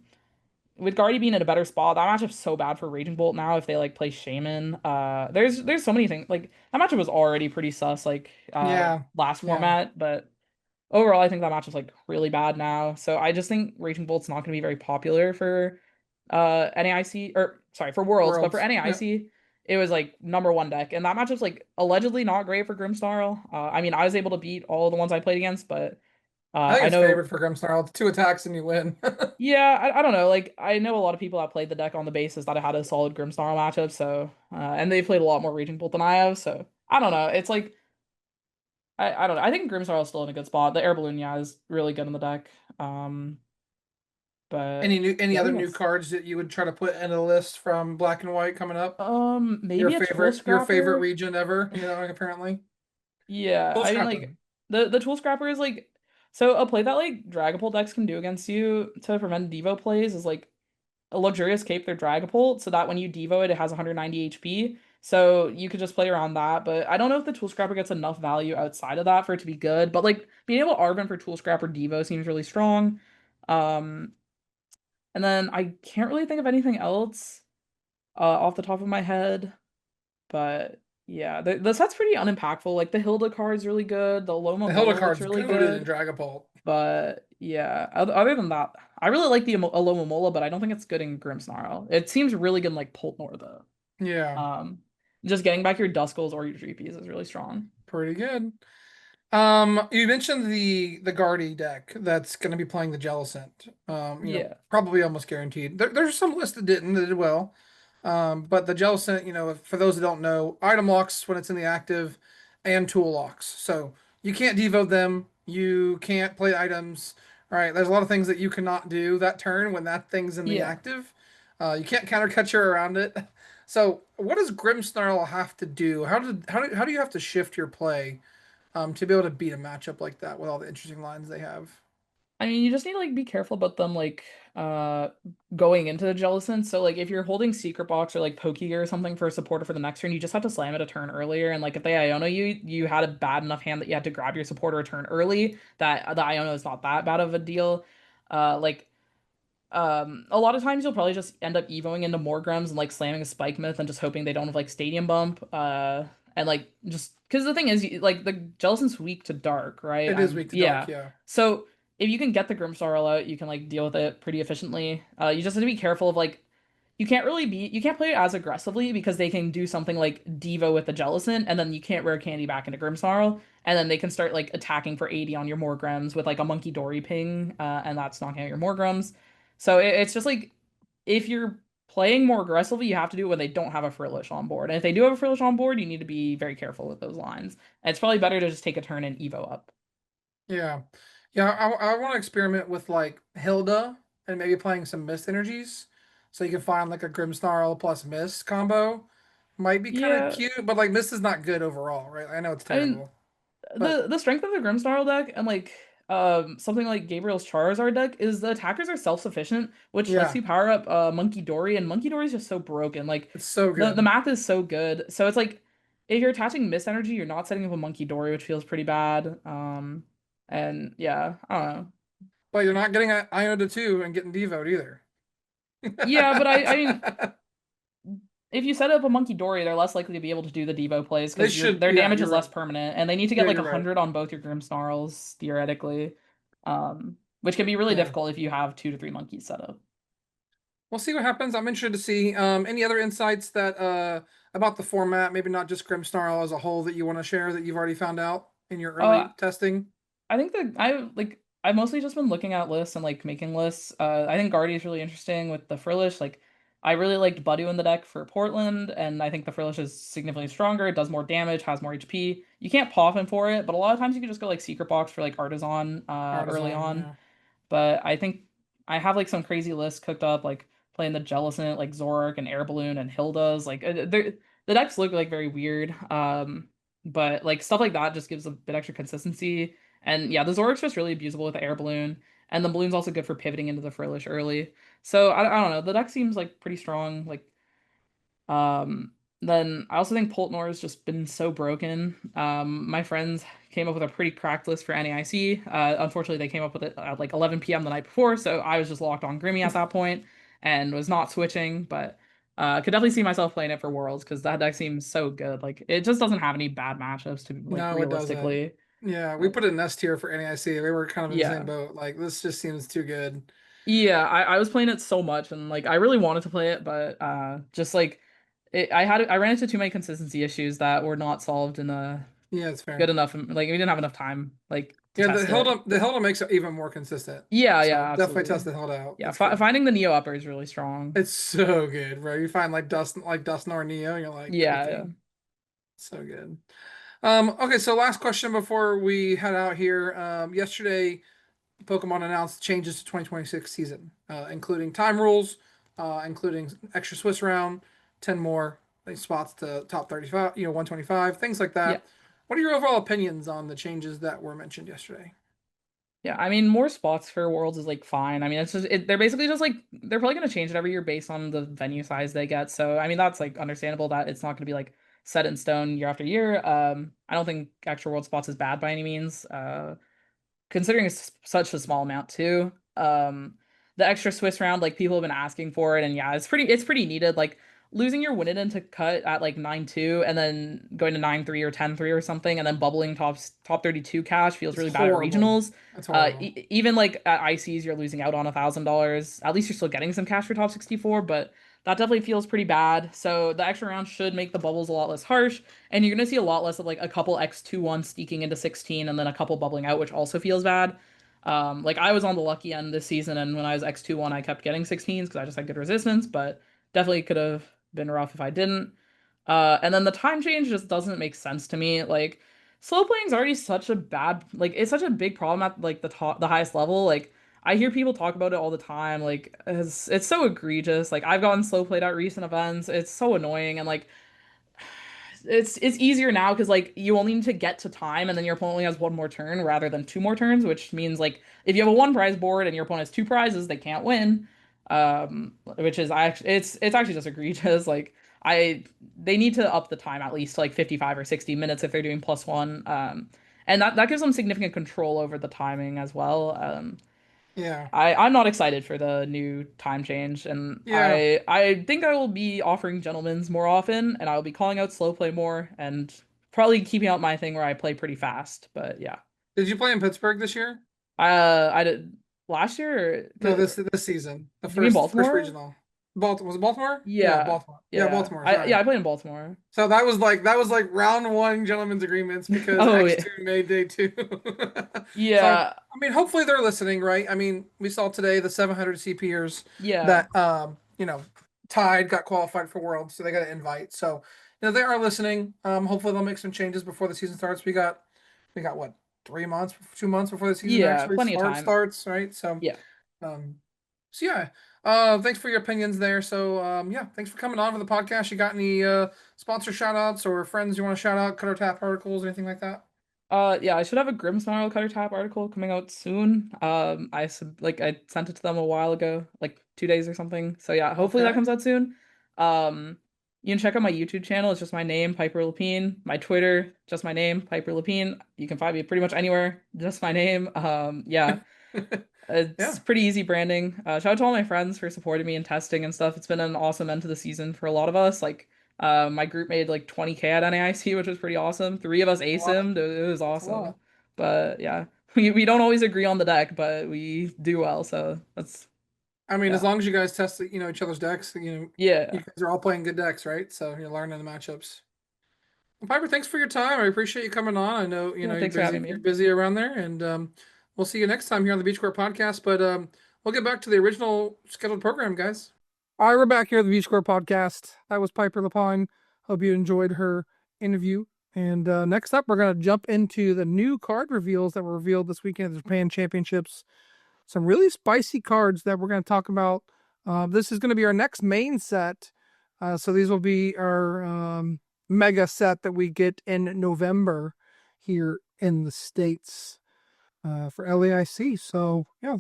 with Guardy being in a better spot, that matchup's so bad for Raging Bolt now if they like play Shaman. There's so many things. Like that matchup was already pretty sus like Yeah, last yeah. format, but overall I think that matchup's like really bad now. So I just think Raging Bolt's not going to be very popular for NAIC or sorry, for Worlds, but for Worlds. Yeah. NAIC it was like number one deck and that matchup's like allegedly not great for Grimmsnarl. I mean I was able to beat all the ones I played against, but I think I it's know favored for Grimmsnarl. Two attacks and you win. yeah, I don't know. Like, I know a lot of people that played the deck on the basis that it had a solid Grimmsnarl matchup, so, and they played a lot more Raging Bolt than I have, so, I don't know. It's like, I don't know. I think Grimmsnarl is still in a good spot. The Air Balloon, yeah, is really good in the deck. But, Any yeah, I other think new that's, cards that you would try to put in a list from Black and White coming up? Your maybe a Tool favorite Scrapper. region ever, apparently. Yeah, Tool I mean, Scrapper. like, the Tool Scrapper is like, so a play that, like, Dragapult decks can do against you to prevent Devo plays is, like, a luxurious cape their Dragapult so that when you devo it, it has 190 HP. So you could just play around that. But I don't know if the Tool Scrapper gets enough value outside of that for it to be good. But like being able to Arbin for Tool Scrapper Devo seems really strong. Um, and then I can't really think of anything else off the top of my head. But yeah, the set's pretty unimpactful. Like the Hilda card's really good. The Loma The Hilda Mola looks card's really goaded in good. Dragapult. But yeah, other than that, I really like the Aloma Mola, but I don't think it's good in Grimmsnarl. It seems really good in like Poltnor though. Yeah, Um, just getting back your Duskulls or your Dreepies is really strong. pretty good. You mentioned the Guardy deck that's going to be playing the Jellicent. Yeah, Probably almost guaranteed. There's some lists that did well. But the Jellicent, for those that don't know, item locks when it's in the active and tool locks. So you can't devote them. You can't play items. Right? There's a lot of things that you cannot do that turn when that thing's in the yeah. active. You can't counter catcher around it. So what does Grimmsnarl have to do? How do you have to shift your play to be able to beat a matchup like that with all the interesting lines they have? I mean, you just need to like be careful about them like uh going into the Jellicent. So like if you're holding Secret Box or like Pokegear or something for a supporter for the next turn, you just have to slam it a turn earlier. And like if they Iono you, you had a bad enough hand that you had to grab your supporter a turn early. That the Iono is not that bad of a deal. Like a lot of times you'll probably just end up evoing into Morgrums and like slamming a Spike Myth and just hoping they don't have like Stadium Bump. And like just because the thing is like the Jellicent's weak to dark, right? It is I'm weak to dark, yeah. yeah. So if you can get the Grimmsnarl out, you can like deal with it pretty efficiently. You just have to be careful of like you can't play it as aggressively because they can do something like Devo with the Jellicent, and then you can't rare candy back into Grimmsnarl, and then they can start like attacking for 80 on your Morgrams with like a Monkey Dory ping, and that's knocking out your Morgrams. So it's just like if you're playing more aggressively, you have to do it when they don't have a Frillish on board. And if they do have a Frillish on board, you need to be very careful with those lines. And it's probably better to just take a turn and Evo up. Yeah. Yeah, I want to experiment with like Hilda and maybe playing some Mist energies. So you can find like a Grimmsnarl plus Mist combo. might be kind of Yeah, cute, but like Mist is not good overall, right? I know it's I mean, terrible, but the strength of the Grimmsnarl deck and like something like Gabriel's Charizard deck is the attackers are self-sufficient, which lets yeah, you power up Monkey Dory, and Monkey Dory is just so broken. Like it's so the good. math is so good. So it's like if you're attaching Mist Energy, you're not setting up a Monkey Dory, which feels pretty bad. And yeah, I don't know. But you're not getting Iota 2 and getting Devoed either. Yeah, but I mean if you set up a Monkey Dory, they're less likely to be able to do the Devo plays They because your should, their yeah, damage you're is less right. permanent, and they need to Yeah, get like you're right. 100 on both your Grimmsnarls theoretically, which can be really Yeah. difficult if you have 2 to 3 monkeys set up. We'll see what happens. I'm interested to see any other insights that about the format, maybe not just Grimmsnarl as a whole that you want to share that you've already found out in your Uh, early testing. I think that I've mostly just been looking at lists and like making lists. I think Guardy is really interesting with the Frillish. Like, I really liked Budu in the deck for Portland, and I think the Frillish is significantly stronger. It does more damage, has more HP. You can't pop him for it, but a lot of times you can just go like Secret Box for like Artisan early Artisan, on. yeah. But I think I have like some crazy lists cooked up, like playing the Jellicent, like Zoroark and Air Balloon and Hilda's. Like the decks look like very weird. But like stuff like that just gives a bit extra consistency. And yeah, the Zoroark's just really abusable with the Air Balloon. And the Balloon's also good for pivoting into the Frillish early. So I don't know. The deck seems like pretty strong. Like um, then I also think Poltnor has just been so broken. My friends came up with a pretty cracked list for NAIC. Unfortunately, they came up with it at like 11 p.m. the night before, so I was just locked on Grimmy at that point and was not switching. But could definitely see myself playing it for Worlds because that deck seems so good. Like it just doesn't have any bad matchups to like No, it doesn't. realistically. Yeah, we Uh, put it in S tier for NAIC. We were kind of in the same yeah. boat. Like this just seems too good. Yeah, I was playing it so much and like I really wanted to play it, but just like I ran into too many consistency issues that were not solved in a Yeah, it's good fair. enough. Like we didn't have enough time like to Yeah, test it. The Hilda makes it even more consistent. Yeah, So yeah, definitely test absolutely. the Hilda out. Yeah, It's good. finding the Neo upper is really strong. It's so good, bro. You find like Dust or Neo, and you're like Yeah, yeah. cooking. So good. Okay, so last question before we head out here. Yesterday, Pokemon announced changes to 2026 season, including time rules, including extra Swiss round, 10 more spots to top 35, 125, things like Yeah. that. What are your overall opinions on the changes that were mentioned yesterday? Yeah, I mean, more spots for Worlds is like fine. I mean, it's just they're basically just like they're probably gonna change it every year based on the venue size they get. So I mean, that's like understandable that it's not gonna be like set in stone year after year. I don't think extra World spots is bad by any means. Considering it's such a small amount too. The extra Swiss round, like people have been asking for it, and yeah, it's pretty needed. Like losing your Winnenden to cut at like 9-2 and then going to 9-3 or 10-3 or something, and then bubbling top 32 cash feels It's really bad at horrible. regionals. It's horrible. Even like at ICs, you're losing out on $1,000. At least you're still getting some cash for top 64, but that definitely feels pretty bad. So the extra round should make the bubbles a lot less harsh, and you're gonna see a lot less of like a couple X2-1 sneaking into 16 and then a couple bubbling out, which also feels bad. Like I was on the lucky end this season, and when I was X2-1, I kept getting 16s because I just had good resistance, but definitely could have been rough if I didn't. And then the time change just doesn't make sense to me. Like slow playing is already such a bad, like it's such a big problem at like the highest level. Like I hear people talk about it all the time. Like it's so egregious. Like I've gotten slow played at recent events. It's so annoying, and like it's easier now because like you only need to get to time and then your opponent only has one more turn rather than two more turns, which means like if you have a one prize board and your opponent has two prizes, they can't win. Which is actually it's actually just egregious. Like I they need to up the time at least to like 55 or 60 minutes if they're doing +1. And that gives them significant control over the timing as well. Yeah. I'm not excited for the new time change, and Yeah. I think I will be offering gentlemen's more often, and I'll be calling out slow play more, and probably keeping out my thing where I play pretty fast. But yeah, Did you play in Pittsburgh this year? I did last year. No, this season. The You mean first Baltimore? regional. Baltimore was it Baltimore? Yeah, Yeah, Baltimore. Yeah, yeah. Baltimore, I sorry. yeah I played in Baltimore. So that was like round one gentlemen's agreements because Oh yeah, X2 made day two. So yeah, I mean hopefully they're listening, right? I mean, we saw today the 700 CPers yeah, that tied got qualified for Worlds, so they got an invite. So, they are listening. Hopefully they'll make some changes before the season starts. We got what, 3 months, 2 months before the season yeah. actually Plenty of time. starts, right? So Yeah. um So yeah, thanks for your opinions there. So yeah, thanks for coming on for the podcast. You got any sponsor shout outs or friends you want to shout out, Cutter Tap articles, anything like that? Yeah, I should have a Grimmsnarl Cutter Tap article coming out soon. I sent it to them a while ago, like 2 days or something. So yeah, hopefully that Okay. comes out soon. Um, you can check out my YouTube channel. It's just my name, Piper Lepine. My Twitter, just my name, Piper Lepine. You can find me pretty much anywhere, just my name. Yeah, it's Yeah. pretty easy branding. Shout out to all my friends for supporting me in testing and stuff. It's been an awesome end to the season for a lot of us. My group made like 20K at NAIC, which was pretty awesome. Three of us Wow, ASIM'd. It was that's a awesome. lot. But yeah, we don't always agree on the deck, but we do well. So that's I mean, as yeah. long as you guys test, each other's decks, you Yeah. guys are all playing good decks, right? So you're learning the matchups. Well, Piper, thanks for your time. I appreciate you coming on. I know, Yeah, you're thanks for busy. having You're me. busy around there, and we'll see you next time here on the Beach Court Podcast. But we'll get back to the original scheduled program, guys. All right, we're back here at the Beach Court Podcast. That was Piper Lepine. Hope you enjoyed her interview. And next up, we're going to jump into the new card reveals that were revealed this weekend at the Japan Championships. Some really spicy cards that we're going to talk about. This is going to be our next main set. So these will be our mega set that we get in November here in the States for LAIC. So, yeah,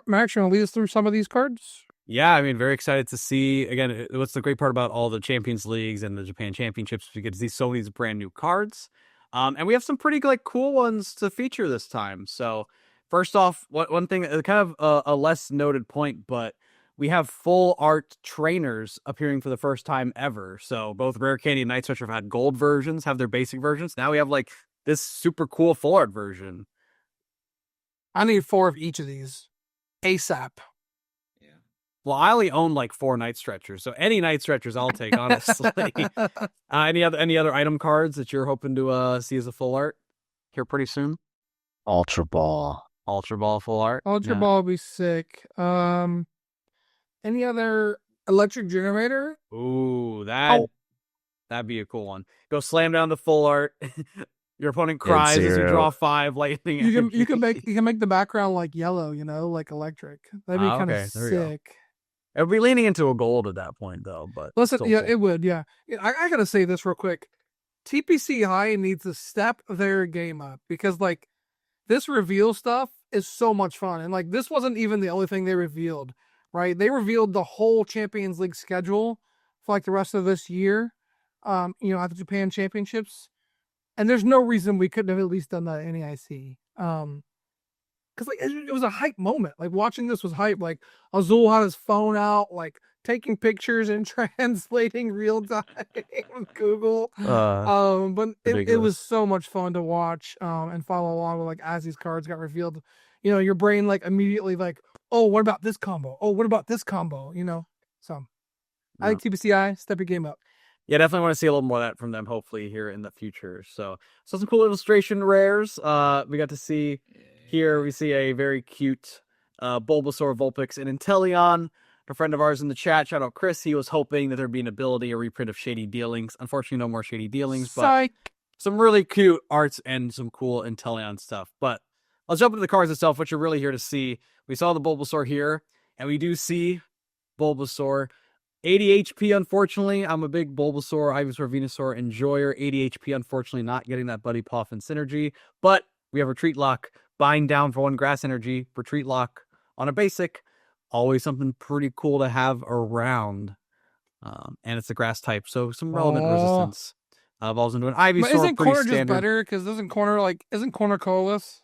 Max, you want to lead us through some of these cards? Yeah, I mean, very excited to see. Again, what's the great part about all the Champions Leagues and the Japan Championships? We get to see so many brand new cards. And we have some pretty cool ones to feature this time. So first off, one thing, kind of a less noted point, but we have full art trainers appearing for the first time ever. So both Rare Candy and Night Stretcher have had gold versions, have their basic versions. Now we have this super cool full art version. I need 4 of each of these ASAP. Well, I only own 4 Night Stretchers, so any Night Stretchers I'll take, honestly. Any other item cards that you're hoping to see as a full art here pretty soon? Ultra Ball. Ultra Ball full art. Ultra Ball would be sick. Any other electric generator? Ooh, that'd be a cool one. Go slam down the full art. Your opponent cries as you draw 5 lightning. You can make the background yellow, like electric. That'd be kind of sick. It would be leaning into a gold at that point, though. But listen, yeah, it would. Yeah, I gotta say this real quick. TPC High needs to step their game up because this reveal stuff is so much fun, and this wasn't even the only thing they revealed, right? They revealed the whole Champions League schedule for the rest of this year, at the Japan Championships, and there's no reason we couldn't have at least done that at NAIC. Because it was a hype moment. Watching this was hype. Azul had his phone out, taking pictures and translating real time with Google. But it was so much fun to watch and follow along with as these cards got revealed. Your brain immediately oh, what about this combo? Oh, what about this combo? So I think TPCI, step your game up. Yeah, definitely want to see a little more of that from them, hopefully, here in the future. So some cool illustration rares. We got to see here, we see a very cute Bulbasaur, Vulpix, and Inteleon. A friend of ours in the chat, shout out Chris, he was hoping that there'd be an ability, a reprint of Shady Dealings. Unfortunately, no more Shady Dealings, but some really cute arts and some cool Inteleon stuff. But I'll jump into the cards itself, what you're really here to see. We saw the Bulbasaur here, and we do see Bulbasaur. 80 HP, unfortunately. I'm a big Bulbasaur, Ivysaur, Venusaur enjoyer. 80 HP, unfortunately, not getting that Buddy Puff and Synergy. But we have Retreat Lock, bind down for 1 grass energy, Retreat Lock on a basic. Always something pretty cool to have around. And it's a grass type, so some relevant resistance. Evolves into an Ivysaur, isn't pretty corner standard. just better? Because isn't corner colorless?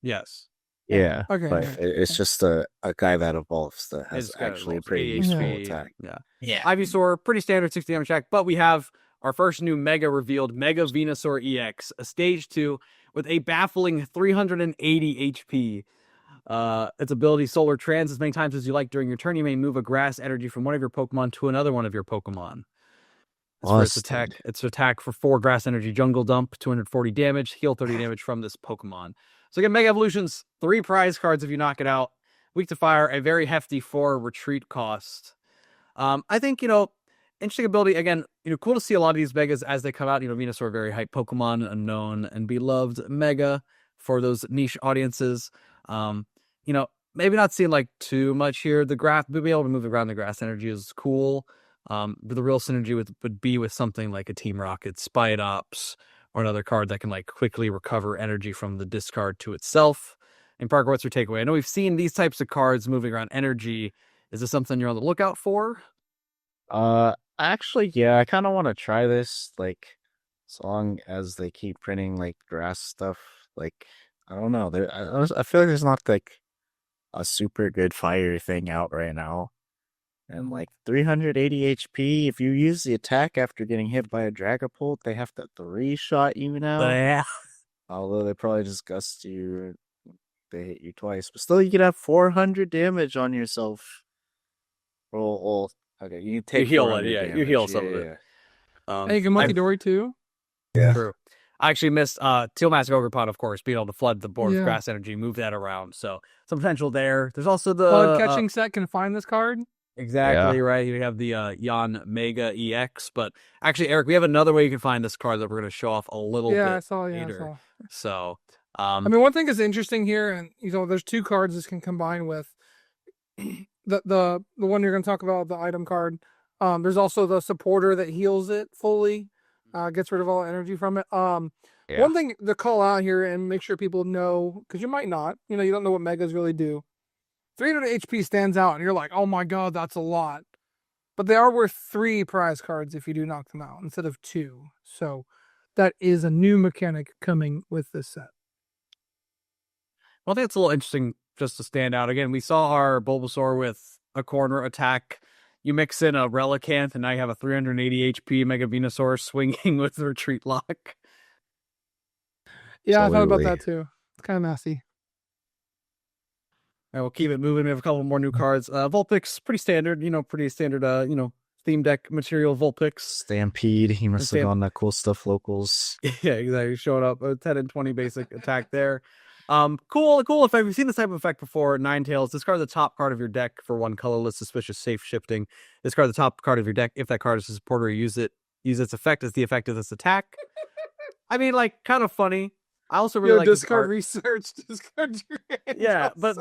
Yes. Yeah, okay. But it's just a guy that evolves that has actually a pretty useful attack. Yeah. Ivysaur, pretty standard 60 damage attack, but we have our first new Mega revealed, Mega Venusaur EX, a stage 2 with a baffling 380 HP. Its ability, Solar Trans, as many times as you like during your turn. You may move a grass energy from one of your Pokemon to another one of your Pokemon. Its attack for 4 grass energy, Jungle Dump, 240 damage, heal 30 damage from this Pokemon. So again, Mega Evolutions, 3 prize cards if you knock it out. Weak to fire, a very hefty 4 retreat cost. I think, interesting ability. Again, cool to see a lot of these Megas as they come out. Venusaur, very hype Pokemon, unknown and beloved Mega for those niche audiences. maybe not seeing like too much here. The grass, being able to move around the grass energy is cool. But the real synergy would be with something like a Team Rocket Spite Ops or another card that can like quickly recover energy from the discard to itself. And Parker, what's your takeaway? I know we've seen these types of cards moving around energy. Is this something you're on the lookout for? Actually, yeah, I kind of want to try this. Like, as long as they keep printing like grass stuff, like I don't know. I feel like there's not like a super good fire thing out right now. And like 380 HP, if you use the attack after getting hit by a Dragapult, they have to 3-shot you now. Yeah. Although they probably just gust you, they hit you twice. But still, you can have 400 damage on yourself. Well, okay, you take You heal it, 400 yeah. You damage. heal some of it. Hey, you can Monkey Dory too. Yeah. True. I actually missed Teal Mask Ogre Pod, of course, being able to flood the board with Yeah. grass energy, move that around. So some potential there. There's also the Flood catching set can find this card. exactly right. You have the Yon Mega EX, but actually, Eric, we have another way you can find this card that we're going to show off a little bit I saw. later. So, I mean, one thing that's interesting here, and there's two cards this can combine with. The one you're going to talk about, the item card. There's also the supporter that heals it fully, gets rid of all the energy from it. One thing to call out here and make sure people know, because you might not, you don't know what megas really do. 300 HP stands out, and you're like, oh my god, that's a lot. But they are worth 3 prize cards if you do knock them out instead of 2. So that is a new mechanic coming with this set. Well, I think it's a little interesting just to stand out. Again, we saw our Bulbasaur with a corner attack. You mix in a Relicanth, and now you have a 380 HP Mega Venusaur swinging with the retreat lock. Yeah, Absolutely. I thought about that too. It's kind of messy. All right, we'll keep it moving. We have a couple more new cards. Vulpix, pretty standard, theme deck material Vulpix. Stampede, he must have gone that cool stuff locals. Yeah, exactly. Showing up a 10 and 20 basic attack there. Cool effect. We've seen this type of effect before. Ninetales. Discard the top card of your deck for 1 colorless suspicious safe shifting. Discard the top card of your deck if that card is a supporter. Use its effect as the effect of this attack. I mean, like, kind of funny. I also really like discard research. Discard your yeah, but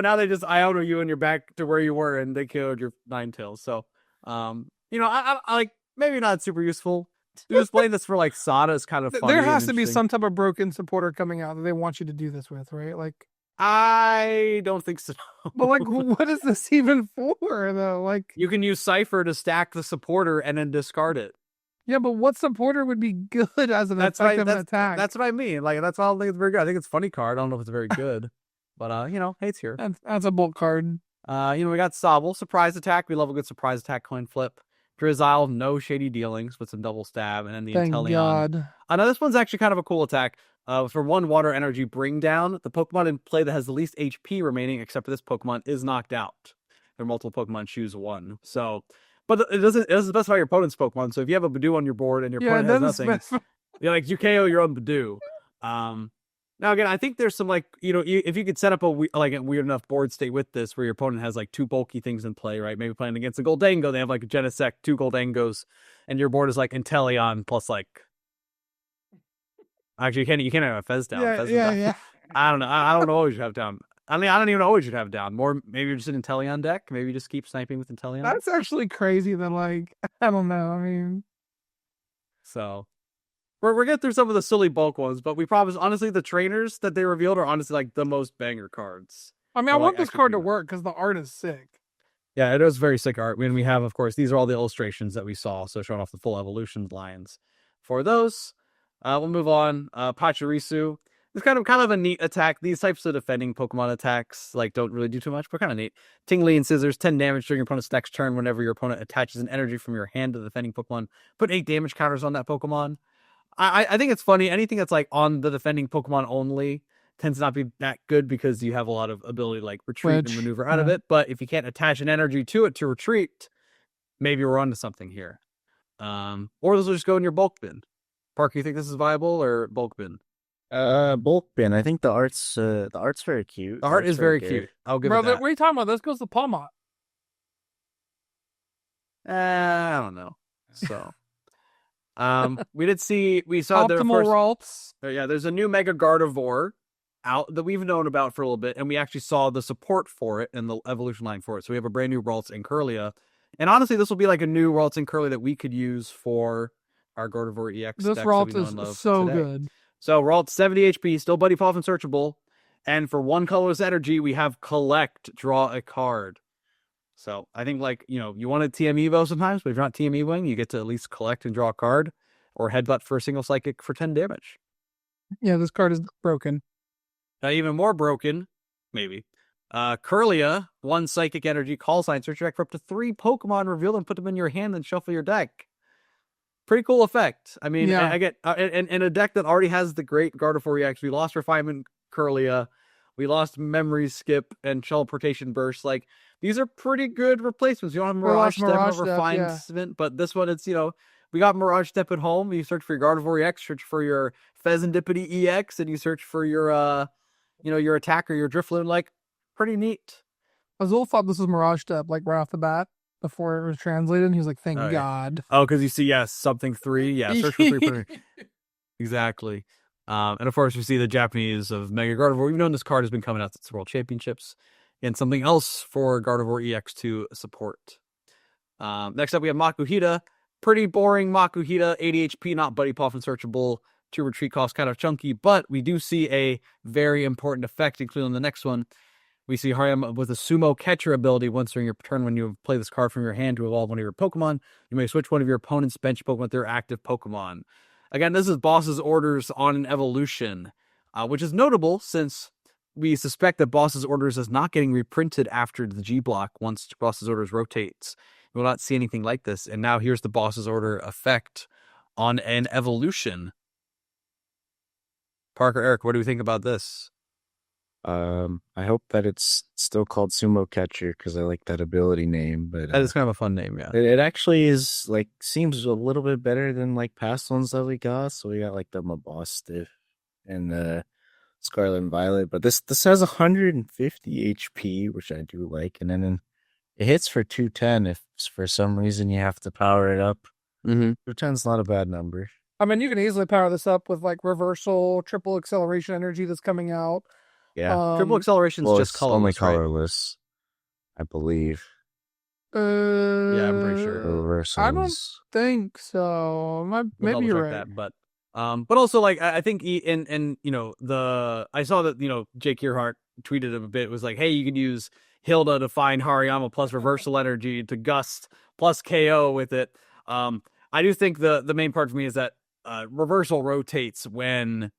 now they just Iota you and you're back to where you were and they killed your Ninetales. So, I like maybe not super useful. Just playing this for like Sada is kind of funny. There has to be some type of broken supporter coming out that they want you to do this with, right? Like, I don't think so. But like, what is this even for though? Like, you can use Cypher to stack the supporter and then discard it. Yeah, but what supporter would be good as an effective attack? That's what I mean. Like, that's why I don't think it's very good. I think it's a funny card. I don't know if it's very good. But, hate's here. That's a bulk card. We got Sobble. Surprise attack. We love a good surprise attack coin flip. Drizzile, no shady dealings with some double stab. And then the Thank Inteleon. God. Now, this one's actually kind of a cool attack. For 1 water energy bring down, the Pokemon in play that has the least HP remaining, except for this Pokemon, is knocked out. There are multiple Pokemon, choose 1. So... But it doesn't specify your opponent's Pokemon. So if you have a Badoo on your board and your opponent has nothing, you KO your own Badoo. Now again, I think there's some if you could set up a weird enough board state with this, where your opponent has like 2 bulky things in play, right? Maybe playing against a Goldango, they have like a Genesect, 2 Goldangos, and your board is like Inteleon plus like. Actually, you can't have a Fez down. Yeah. I don't know. I don't know what you should have down. I mean, I don't even know what you'd have down. More, maybe you're just an Inteleon deck. Maybe you just keep sniping with Inteleon. That's actually crazy. That I don't know. I mean, so we're getting through some of the silly bulk ones, but we promise. Honestly, the trainers that they revealed are honestly like the most banger cards. I mean, I want this card to work because the art is sick. Yeah, it is very sick art. When we have, of course, these are all the illustrations that we saw, so showing off the full evolution lines for those. We'll move on. Pachirisu. It's kind of a neat attack. These types of defending Pokemon attacks don't really do too much, but kind of neat. Tingly and Scissors, 10 damage during your opponent's next turn whenever your opponent attaches an energy from your hand to the defending Pokemon. Put 8 damage counters on that Pokemon. I think it's funny. Anything that's on the defending Pokemon only tends to not be that good because you have a lot of ability to retreat and maneuver out of it. But if you can't attach an energy to it to retreat, maybe we're onto something here. Or those will just go in your bulk bin. Parker, you think this is viable or bulk bin? Bulk bin. I think the art's very cute. The art is very cute. I'll give it that. What are you talking about? This goes to Palmot. I don't know. So, we saw Optimal Ralts. Yeah, there's a new Mega Gardevoir. out that we've known about for a little bit, and we actually saw the support for it and the evolution line for it. So we have a brand new Ralts and Curlia. And honestly, this will be like a new Ralts and Curlia that we could use for our Gardevoir EX This decks Ralt that we know is and love so today. good. So Ralts 70 HP, still Buddy Puff and searchable. And for 1 colorless energy, we have collect, draw a card. So I think you want to TM Evo sometimes, but if you're not TM Evoing, you get to at least collect and draw a card or headbutt for a single psychic for 10 damage. Yeah, this card is broken. Even more broken, maybe. Curlia, 1 psychic energy, call sign, search your deck for up to 3 Pokemon, reveal them, put them in your hand, and shuffle your deck. Pretty cool effect. I mean, Yeah. I get in a deck that already has the great Gardevoir EX. We lost Refinement Curlia, we lost Memory Skip and Teleportation Burst. Like, these are pretty good replacements. You don't have Mirage Step or Refinement, but this one, it's we got Mirage Step at home. You search for your Gardevoir EX, search for your Pheasantipity EX, and you search for your your attacker, your Drifloon. Like, pretty neat. Azul thought this was Mirage Step, like right off the bat before it was translated. And he was like, "Thank Oh, yeah. God." Oh, because you see, something 3. Yeah, search for 3. Exactly. And of course, we see the Japanese of Mega Gardevoir. We've known this card has been coming out since the World Championships. And something else for Gardevoir EX to support. Next up, we have Makuhita. Pretty boring Makuhita. 80 HP, not Buddy Puff and searchable. 2 retreat costs, kind of chunky. But we do see a very important effect, including the next one. We see Hariyama with a Sumo Catcher ability. Once during your turn, when you play this card from your hand to evolve one of your Pokemon, you may switch one of your opponent's bench Pokemon with their active Pokemon. Again, this is Boss's Orders on an evolution, which is notable since we suspect that Boss's Orders is not getting reprinted after the G block once Boss's Orders rotates. We will not see anything like this. And now here's the Boss's Order effect on an evolution. Parker, Eric, what do we think about this? I hope that it's still called Sumo Catcher because I like that ability name. But That is kind of a fun name, yeah. it actually is seems a little bit better than past ones that we got. So we got the Mabostiff and the Scarlet and Violet, but this has 150 HP, which I do like, and then it hits for 210 if for some reason you have to power it up. 210's not a bad number. I mean, you can easily power this up with reversal, triple acceleration energy that's coming out. Yeah, triple acceleration is just colorless, only right? colorless, I believe. Yeah, I'm pretty sure. Reversals. I don't think so. Maybe you're right. That, but also I think I saw that Jake Earhart tweeted a bit. It was like, hey, you can use Hilda to find Hariyama plus reversal energy to Gust plus KO with it. I do think the main part for me is that reversal rotates when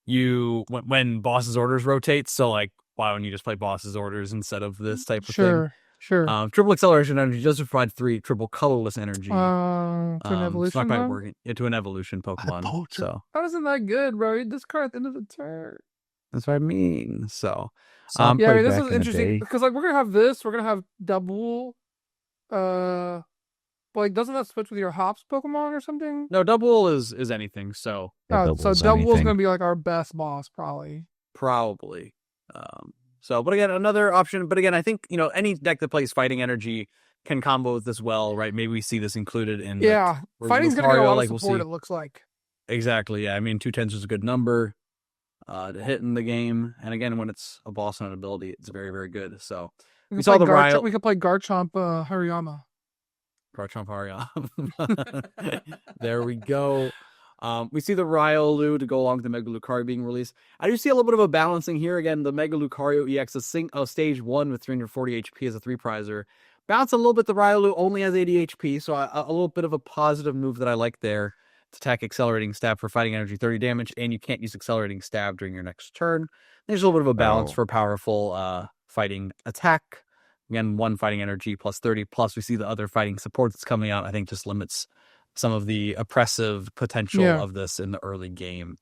Boss's Orders rotates. So why don't you just play Boss's Orders instead of this type of thing? Sure. Triple acceleration energy does provide 3 triple colorless energy. To an evolution. It's not quite working into an evolution Pokemon. So how isn't that good, bro? This card at the end of the turn. that's what I mean. So yeah, I mean, this is interesting because we're gonna have this. We're gonna have double. Doesn't that switch with your Hops Pokemon or something? No, double is anything. So so double is gonna be our best boss probably. But again, another option. But again, I think any deck that plays Fighting Energy can combo with this well, right? Maybe we see this included in. Fighting's gonna get a lot of support. It looks like. Exactly. Yeah. I mean, 210s is a good number to hit in the game, and again, when it's a boss on an ability, it's very, very good. So we saw the Ryle. We could play Garchomp Hariyama. Garchomp Hariyama. There we go. We see the Riolu to go along with the Mega Lucario being released. I do see a little bit of a balancing here. Again, the Mega Lucario EX is stage 1 with 340 HP as a 3-prizer. Bounce a little bit, the Riolu only has 80 HP, so a little bit of a positive move that I like there. To attack Accelerating Stab for Fighting Energy 30 damage, and you can't use Accelerating Stab during your next turn. There's a little bit of a balance for powerful fighting attack. Again, 1 Fighting Energy plus 30, plus we see the other fighting support that's coming out, I think just limits some of the oppressive potential of this in the early game.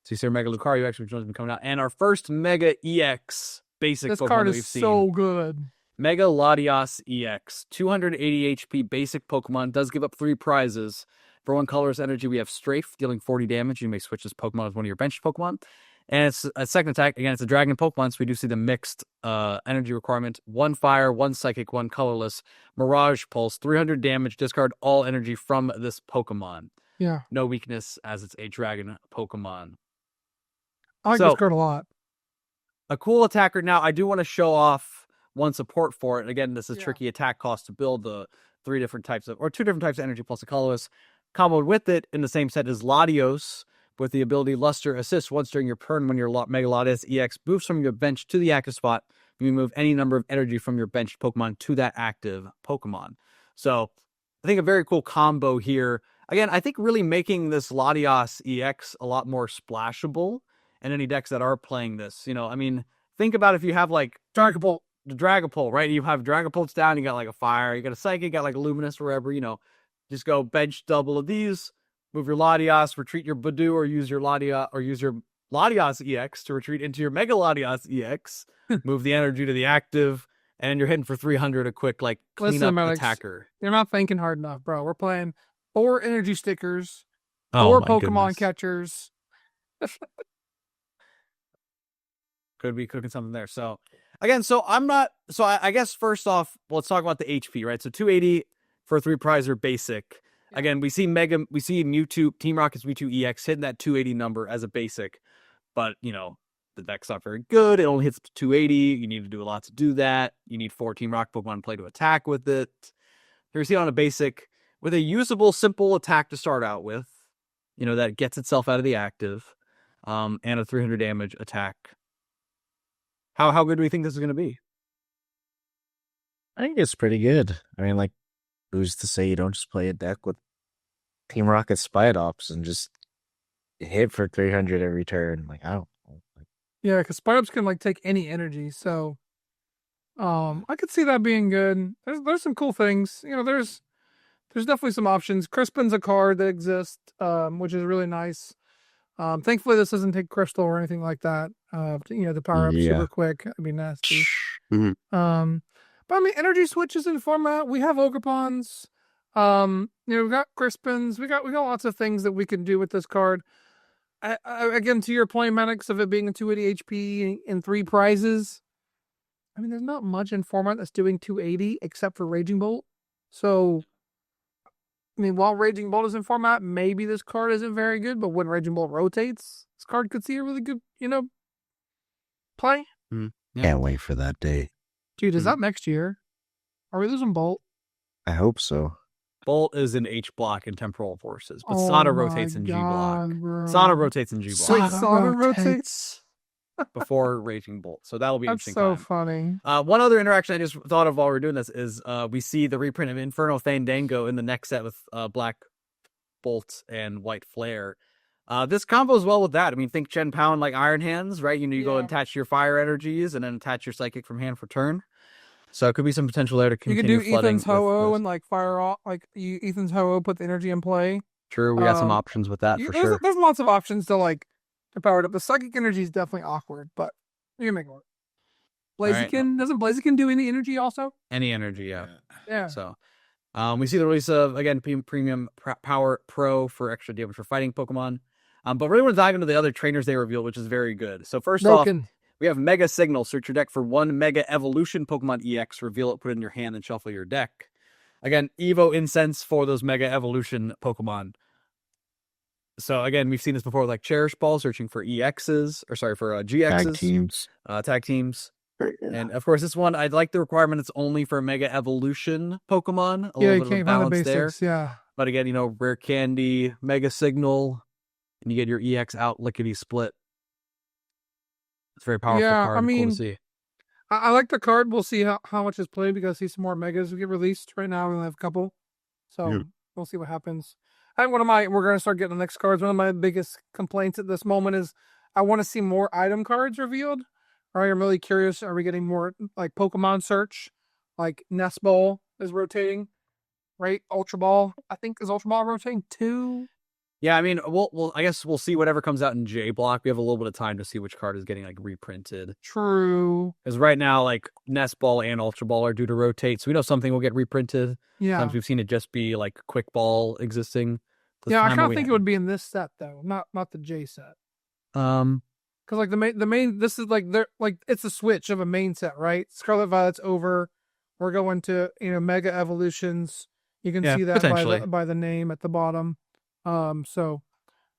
So you see our Mega Lucario EX, which has been coming out, and our first Mega EX basic Pokemon that we've seen. This card is so good. Mega Latias EX, 280 HP basic Pokemon, does give up 3 prizes. For 1 colorless energy, we have Strafe, dealing 40 damage. You may switch this Pokemon with one of your bench Pokemon. And it's a second attack. Again, it's a Dragon Pokemon, so we do see the mixed energy requirement. 1 fire, 1 psychic, 1 colorless. Mirage Pulse, 300 damage. Discard all energy from this Pokemon. Yeah. No weakness, as it's a Dragon Pokemon. I like So- this card a lot. A cool attacker. Now, I do want to show off one support for it. And again, this is Yeah. tricky attack cost to build the two different types of energy plus a colorless. Comboed with it in the same set is Latios with the ability Luster Assist. Once during your turn, when your Mega Latios EX moves from your bench to the active spot, you may move any number of energy from your benched Pokemon to that active Pokemon. So I think a very cool combo here. Again, I think really making this Latios EX a lot more splashable. And any decks that are playing this, I mean, think about if you have like Dragapult. the Dragapult, right? You have Dragapults down, you got like a Fire, you got a Psychic, you got like a Luminous, wherever, just go bench double of these, move your Latios, retreat your Badoo, or use your Latios EX to retreat into your Mega Latios EX, move the energy to the active, and you're hitting for 300 a quick like cleanup Alex, attacker. You're not thinking hard enough, bro. We're playing 4 energy stickers, Oh 4 my Pokemon goodness. catchers. Could be cooking something there. So again, I guess first off, let's talk about the HP, right? So 280 for a 3-prizer basic. Yeah. Again, we see Mewtwo, Team Rocket's Mewtwo EX hitting that 280 number as a basic, but the deck's not very good. It only hits 280. You need to do a lot to do that. You need 4 Team Rocket Pokemon to play to attack with it. Here we see it on a basic with a usable, simple attack to start out with, that gets itself out of the active, and a 300 damage attack. How good do we think this is going to be? I think it's pretty good. I mean, like, who's to say you don't just play a deck with Team Rocket Spidops and just hit for 300 every turn? Like, I don't know. Yeah, because Spidops can like take any energy, so I could see that being good. There's some cool things. There's definitely some options. Crispin's a card that exists, which is really nice. Thankfully, this doesn't take Crystal or anything like that. To power up super quick. That'd be nasty. Mhm. But I mean, energy switches in format. We have Ogrepons. We've got Crispins. We got lots of things that we can do with this card. Again, to your play mechanics of it being a 280 HP and 3 prizes. I mean, there's not much in format that's doing 280 except for Raging Bolt. So, I mean, while Raging Bolt is in format, maybe this card isn't very good, but when Raging Bolt rotates, this card could see a really good, play. Yeah. Can't wait for that day. Dude, is that next year? Are we losing Bolt? I hope so. Bolt is in H block and temporal forces, but Oh Sada my rotates in G block. God, bro. Sada rotates in G Wait, block Sada rotates? before Raging Bolt. So that'll be That's interesting. so time. funny. One other interaction I just thought of while we're doing this is we see the reprint of Inferno Fandango in the next set with Black Bolt and White Flare. This combos well with that. I mean, think Chen Pound like Iron Hands, right? You go and attach your fire energies and then attach your psychic from hand for turn. So it could be some potential there to You continue could do flooding. Ethan's Ho-Oh and like fire off, like Ethan's Ho-Oh, put the energy in play. True, we got some Um, options with that for sure. There's lots of options to power it up. The psychic energy is definitely awkward, but you can make it work. Blaziken, doesn't Blaziken do any energy also? Any energy, yeah. Yeah. So we see the release of, again, Premium Power Pro for extra damage for fighting Pokemon. But really want to dive into the other trainers they revealed, which is very good. So first off, we have Mega Signal. Search your deck for 1 Mega Evolution Pokemon EX. Reveal it, put it in your hand, and shuffle your deck. Again, Evo Incense for those Mega Evolution Pokemon. So again, we've seen this before with like Cherish Ball, searching for GXs. Tag teams. Tag teams. And of course, this one, I'd like the requirement it's only for Mega Evolution Pokemon. A little you bit can't of find the balance there. basics, yeah. But again, Rare Candy, Mega Signal, and you get your EX out lickety split. It's a very powerful card. I mean, cool to see. I like the card. We'll see how much is played. We got to see some more Megas get released. Right now, we only have a couple. So we'll see what happens. I think we're going to start getting the next cards. One of my biggest complaints at this moment is I want to see more item cards revealed. Right, I'm really curious. Are we getting more like Pokemon Search? Like Nest Ball is rotating, right? Ultra Ball, I think, is Ultra Ball rotating too? Yeah, I mean, I guess we'll see whatever comes out in J block. We have a little bit of time to see which card is getting like reprinted. True. Because right now, like Nest Ball and Ultra Ball are due to rotate, so we know something will get reprinted. Yeah. Sometimes we've seen it just be like Quick Ball existing. Yeah, I kind of think it would be in this set though, not the J set. Because like the main this is like they're like it's a switch of a main set, right? Scarlet Violet's over. We're going to Mega Evolutions. You can see that by the name at the bottom. So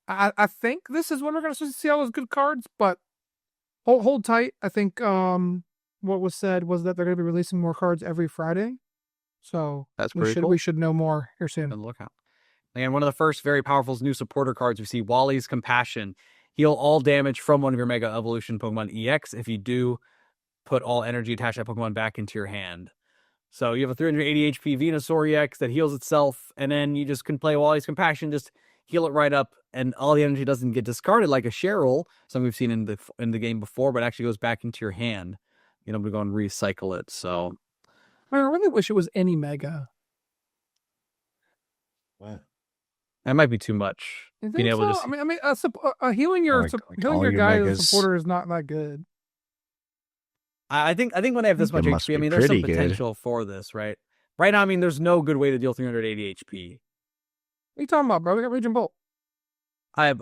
I think this is when we're going to see all those good cards, but hold tight. I think what was said was that they're going to be releasing more cards every Friday. So That's we pretty should cool. we should know more here soon. Good lookout. And one of the first very powerful new supporter cards we see, Wally's Compassion. Heal all damage from one of your Mega Evolution Pokemon EX. If you do, put all energy attached to that Pokemon back into your hand. So you have a 380 HP Venusaur EX that heals itself, and then you just can play Wally's Compassion, just heal it right up, and all the energy doesn't get discarded like a Cheryl, something we've seen in the game before, but actually goes back into your hand. You know, to go and recycle it. So I really wish it was any Mega. What? that might be too much. You Being think able so? to I mean, healing your Like healing all your your guy as a Megas. supporter is not that good. I think when they have this It much must HP, I be mean, there's some pretty good. potential for this, right? Right now, I mean, there's no good way to deal 380 HP. What are you talking about, bro? We got Raging Bolt I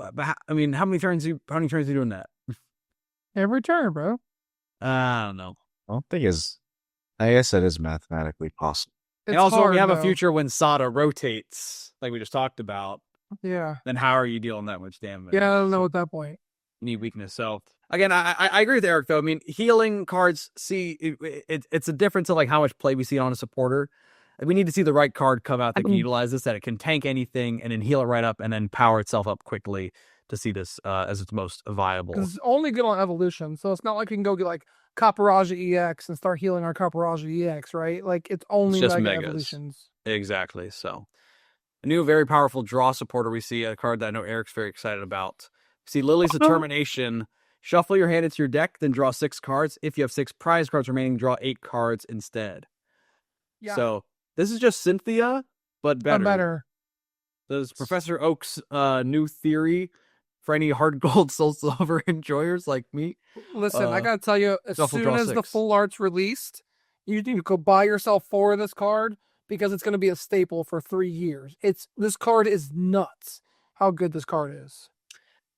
mean, how many turns are you doing that? every turn, bro. I don't know. I don't think I guess that is mathematically possible. It's And also, hard, when you have a though. future when Sada rotates, like we just talked about, Yeah. then how are you dealing that much damage? Yeah, I don't know at that point. You need weakness. So again, I agree with Eric though. I mean, healing cards, it's a difference of like how much play we see on a supporter. We need to see the right card come out that can utilize this, that it can tank anything and then heal it right up and then power itself up quickly to see this as its most viable. Because it's only good on evolution, so it's not like we can go get like Caparaja EX and start healing our Caparaja EX, right? Like it's only just Mega Megas. evolutions. Exactly. So a new very powerful draw supporter we see, a card that I know Eric's very excited about. See Lily's Determination. Shuffle your hand into your deck, then draw 6 cards. If you have 6 prize cards remaining, draw 8 cards instead. Yeah. So this is just Cynthia, but better. Better. This is Professor Oak's new theory for any hard gold soul silver enjoyers like me. Listen, I gotta tell you, as shuffle, soon draw as the 6. full art's released, you need to go buy yourself 4 of this card because it's gonna be a staple for 3 years. This card is nuts. How good this card is.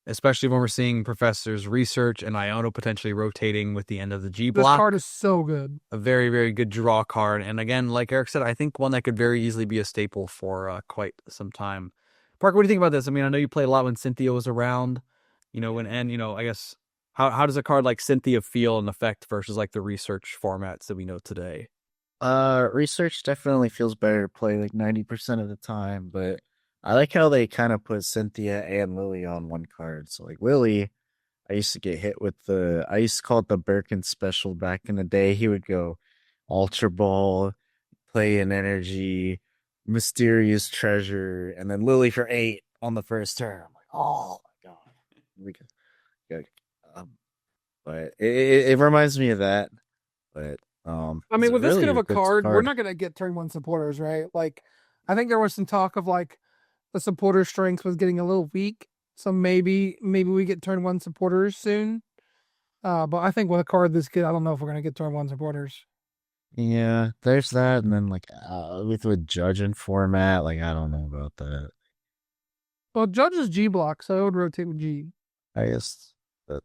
Especially when we're seeing Professor's research and Iono potentially rotating with the end of the G This block. card is so good. A very, very good draw card. And again, like Eric said, I think one that could very easily be a staple for quite some time. Parker, what do you think about this? I mean, I know you played a lot when Cynthia was around, I guess, how does a card like Cynthia feel and affect versus like the research formats that we know today? Research definitely feels better to play like 90% of the time, but I like how they kind of put Cynthia and Lily on one card. So like Lily, I used to get hit with I used to call it the Birkin special back in the day. He would go Ultra Ball, play an energy, mysterious treasure, and then Lily for 8 on the first turn. I'm like, oh my god. But it reminds me of that. But I mean, with this good of a card, we're not gonna get turn 1 supporters, right? Like, I think there was some talk of like the supporter strength was getting a little weak, so maybe we get turn 1 supporters soon. But I think with a card this good, I don't know if we're gonna get turn 1 supporters. Yeah, there's that, and then like with Judge and format, like I don't know about that. Well, Judge is G block, so I would rotate with G. I guess that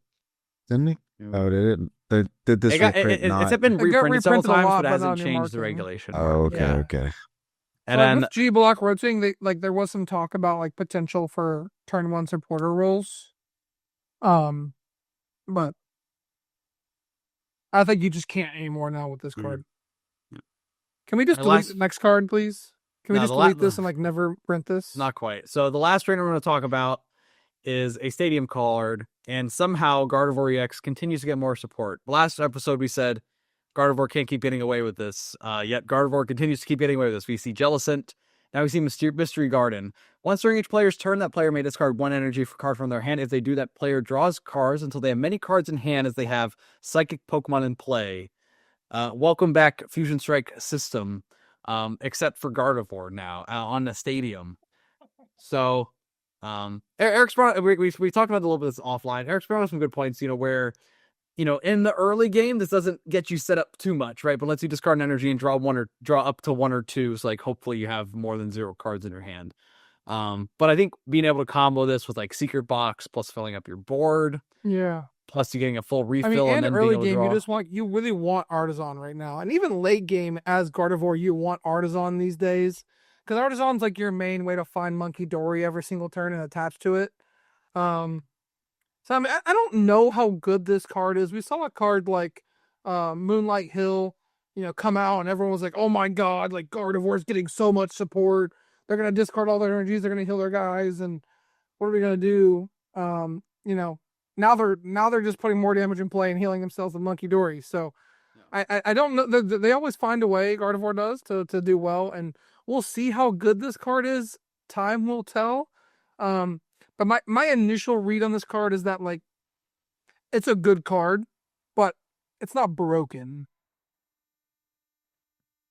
didn't it? Oh, did it? Did this reprint not? It's been It got reprinted several reprinted a times, lot, but but hasn't not in your changed the marketing. regulation. Oh, okay, Yeah. okay. And So then with G block rotating, there was some talk about like potential for turn 1 supporter rules. But I think you just can't anymore now with this card. Can we just delete the next card, please? Can we just delete this and like never print this? Not quite. So the last trainer we're going to talk about is a stadium card, and somehow Gardevoir EX continues to get more support. Last episode we said Gardevoir can't keep getting away with this, yet Gardevoir continues to keep getting away with this. We see Jellicent, now we see Mystery Garden. Once during each player's turn, that player may discard 1 energy card from their hand. If they do, that player draws cards until they have many cards in hand as they have Psychic Pokemon in play. Welcome back, Fusion Strike system, except for Gardevoir now on the stadium. So, Eric's brought we talked about it a little bit this offline. Eric's brought up some good points, where, in the early game, this doesn't get you set up too much, right? But lets you discard an energy and draw up to 1 or 2. So like, hopefully you have more than 0 cards in your hand. But I think being able to combo this with like Secret Box plus filling up your board. Yeah. Plus you getting a full refill. I mean, and then early being able to game, you really want Artisan right now. And even late game as Gardevoir, you want Artisan these days. Because Artisan's like your main way to find Monkey Dory every single turn and attach to it. So I mean, I don't know how good this card is. We saw a card like Moonlight Hill, come out and everyone was like, "Oh my god, like Gardevoir's getting so much support. They're gonna discard all their energies. They're gonna heal their guys, and what are we gonna do?" Now they're just putting more damage in play and healing themselves with Monkey Dory. So I don't know. They always find a way. Gardevoir does to do well, and we'll see how good this card is. Time will tell. But my initial read on this card is that like it's a good card, but it's not broken.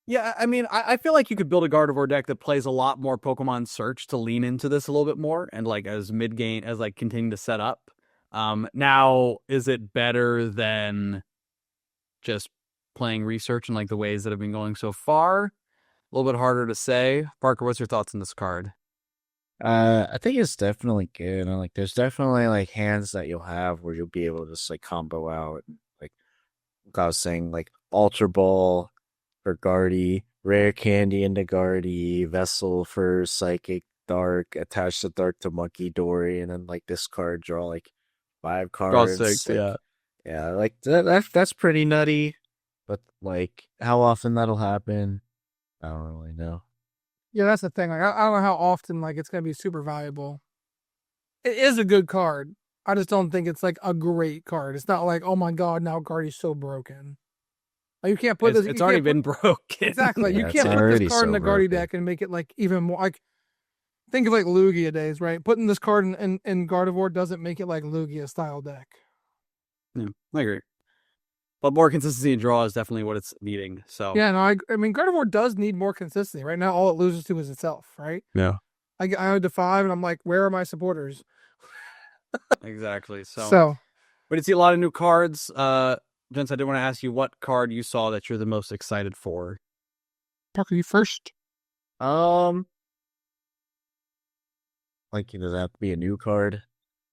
Yeah, I mean, I feel like you could build a Gardevoir deck that plays a lot more Pokemon Search to lean into this a little bit more, and like as mid game as like continue to set up. Now is it better than just playing Research in like the ways that have been going so far? A little bit harder to say. Parker, what's your thoughts on this card? I think it's definitely good. And like, there's definitely like hands that you'll have where you'll be able to just like combo out, like I was saying, like Ultra Ball for Guardy, Rare Candy into Guardy, Vessel for Psychic Dark, attach the Dark to Monkey Dory, and then like this card draw like 5 Draw cards. 6, like, yeah. Yeah, like that's pretty nutty. But like how often that'll happen, I don't really know. Yeah, that's the thing. Like I don't know how often like it's gonna be super valuable. It is a good card. I just don't think it's like a great card. It's not like, oh my god, now Guardy's so broken. Like, you can't put this. It's already been broken. Exactly. Yeah, You it's can't put already this card in so the Guardy broken. deck and make it like even more like. Think of like Lugia days, right? Putting this card in Gardevoir doesn't make it like Lugia style deck. Yeah, I agree. But more consistency in draw is definitely what it's needing. So Yeah, no, I mean Gardevoir does need more consistency. Right now, all it loses to is itself, right? yeah, I go to 5 and I'm like, where are my supporters? exactly. So We did see a lot of new cards. Gents, I did want to ask you what card you saw that you're the most excited for. Parker, you first. Like, does that have to be a new card?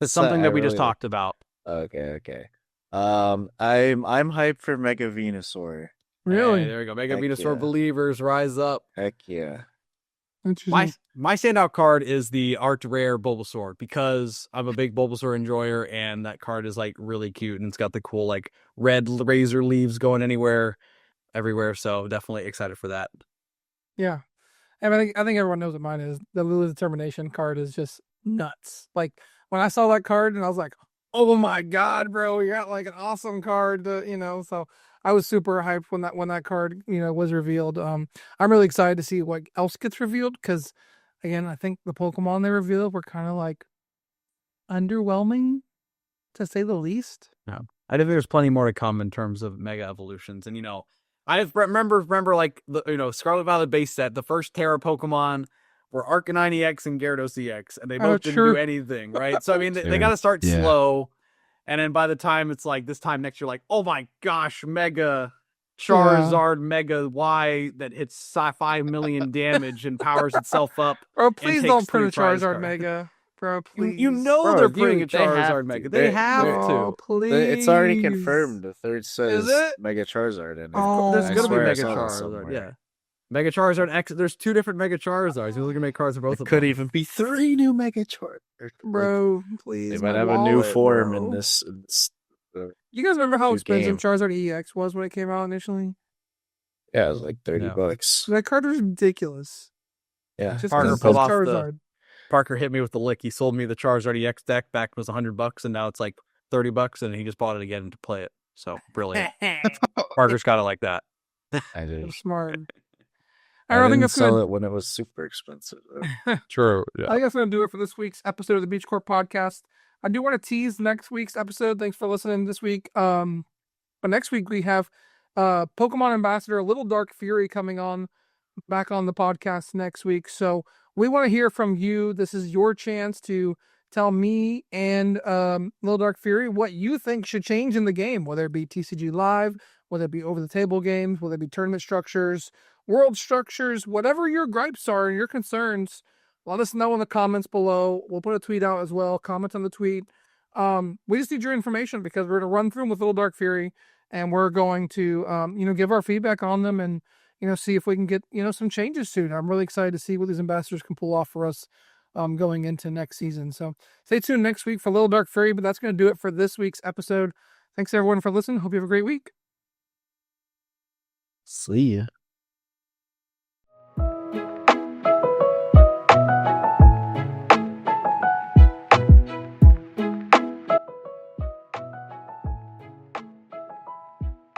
It's something that we just really talked about. Okay. I'm hyped for Mega Venusaur. Really? Hey, there we go. Mega Heck Venusaur yeah. believers rise up. Heck yeah. Interesting. My standout card is the Art Rare Bulbasaur because I'm a big Bulbasaur enjoyer, and that card is like really cute, and it's got the cool like red razor leaves going everywhere. So definitely excited for that. Yeah. And I think everyone knows what mine is. The Lulu Determination card is just nuts. Like when I saw that card and I was like, oh my god, bro, you got like an awesome card to, so I was super hyped when that card, was revealed. I'm really excited to see what else gets revealed because again, I think the Pokemon they revealed were kind of like underwhelming to say the least. Yeah. I think there's plenty more to come in terms of Mega Evolutions, and I remember like the Scarlet Violet base set, the first Terra Pokemon were Arcanine EX and Gyarados EX, and they both didn't do anything, right? So I mean, they got to start slow, and then by the time it's like this time next year, like, oh my gosh, Mega Charizard Mega Y that hits 5 million damage and powers itself up. Bro, please and don't takes print a 3 prize Charizard cards. Mega. Bro, please. Bro, they're putting a they have Charizard to. Mega. They have Oh, to. please. It's already confirmed. The third says Is it? Mega Charizard in it. Oh, There's I gonna be swear I Mega saw it Charizard. somewhere. Yeah, Mega Charizard X. There's 2 different Mega Charizards. We're gonna make cards for both It of could them. even be 3 new Mega Charizard. Bro, please. They might my have a new wallet, form bro. in this. You guys remember how new expensive game. Charizard EX was when it came out initially? Yeah, it was like $30. That card was ridiculous. Yeah, Just Parker because pulled it's off Charizard. Parker hit me with the lick. He sold me the Charizard EX deck back when it was $100, and now it's like $30, and he just bought it again to play it. So brilliant. Parker's got it like that. I did. That's smart. I think didn't that's sell gonna, it when it was super expensive. Though. True. I think that's going to do it for this week's episode of the Beach Court Podcast. I do want to tease next week's episode. Thanks for listening this week. But next week we have Pokemon Ambassador Little Dark Fury coming on back on the podcast next week. So we want to hear from you. This is your chance to tell me and Little Dark Fury what you think should change in the game, whether it be TCG Live, whether it be over-the-table games, whether it be tournament structures, world structures, whatever your gripes are and your concerns. Let us know in the comments below. We'll put a tweet out as well. Comment on the tweet. We just need your information because we're going to run through them with Little Dark Fury, and we're going to, give our feedback on them and, see if we can get, some changes soon. I'm really excited to see what these ambassadors can pull off for us going into next season. So stay tuned next week for Little Dark Fairy, but that's going to do it for this week's episode. Thanks everyone for listening. Hope you have a great week. See ya.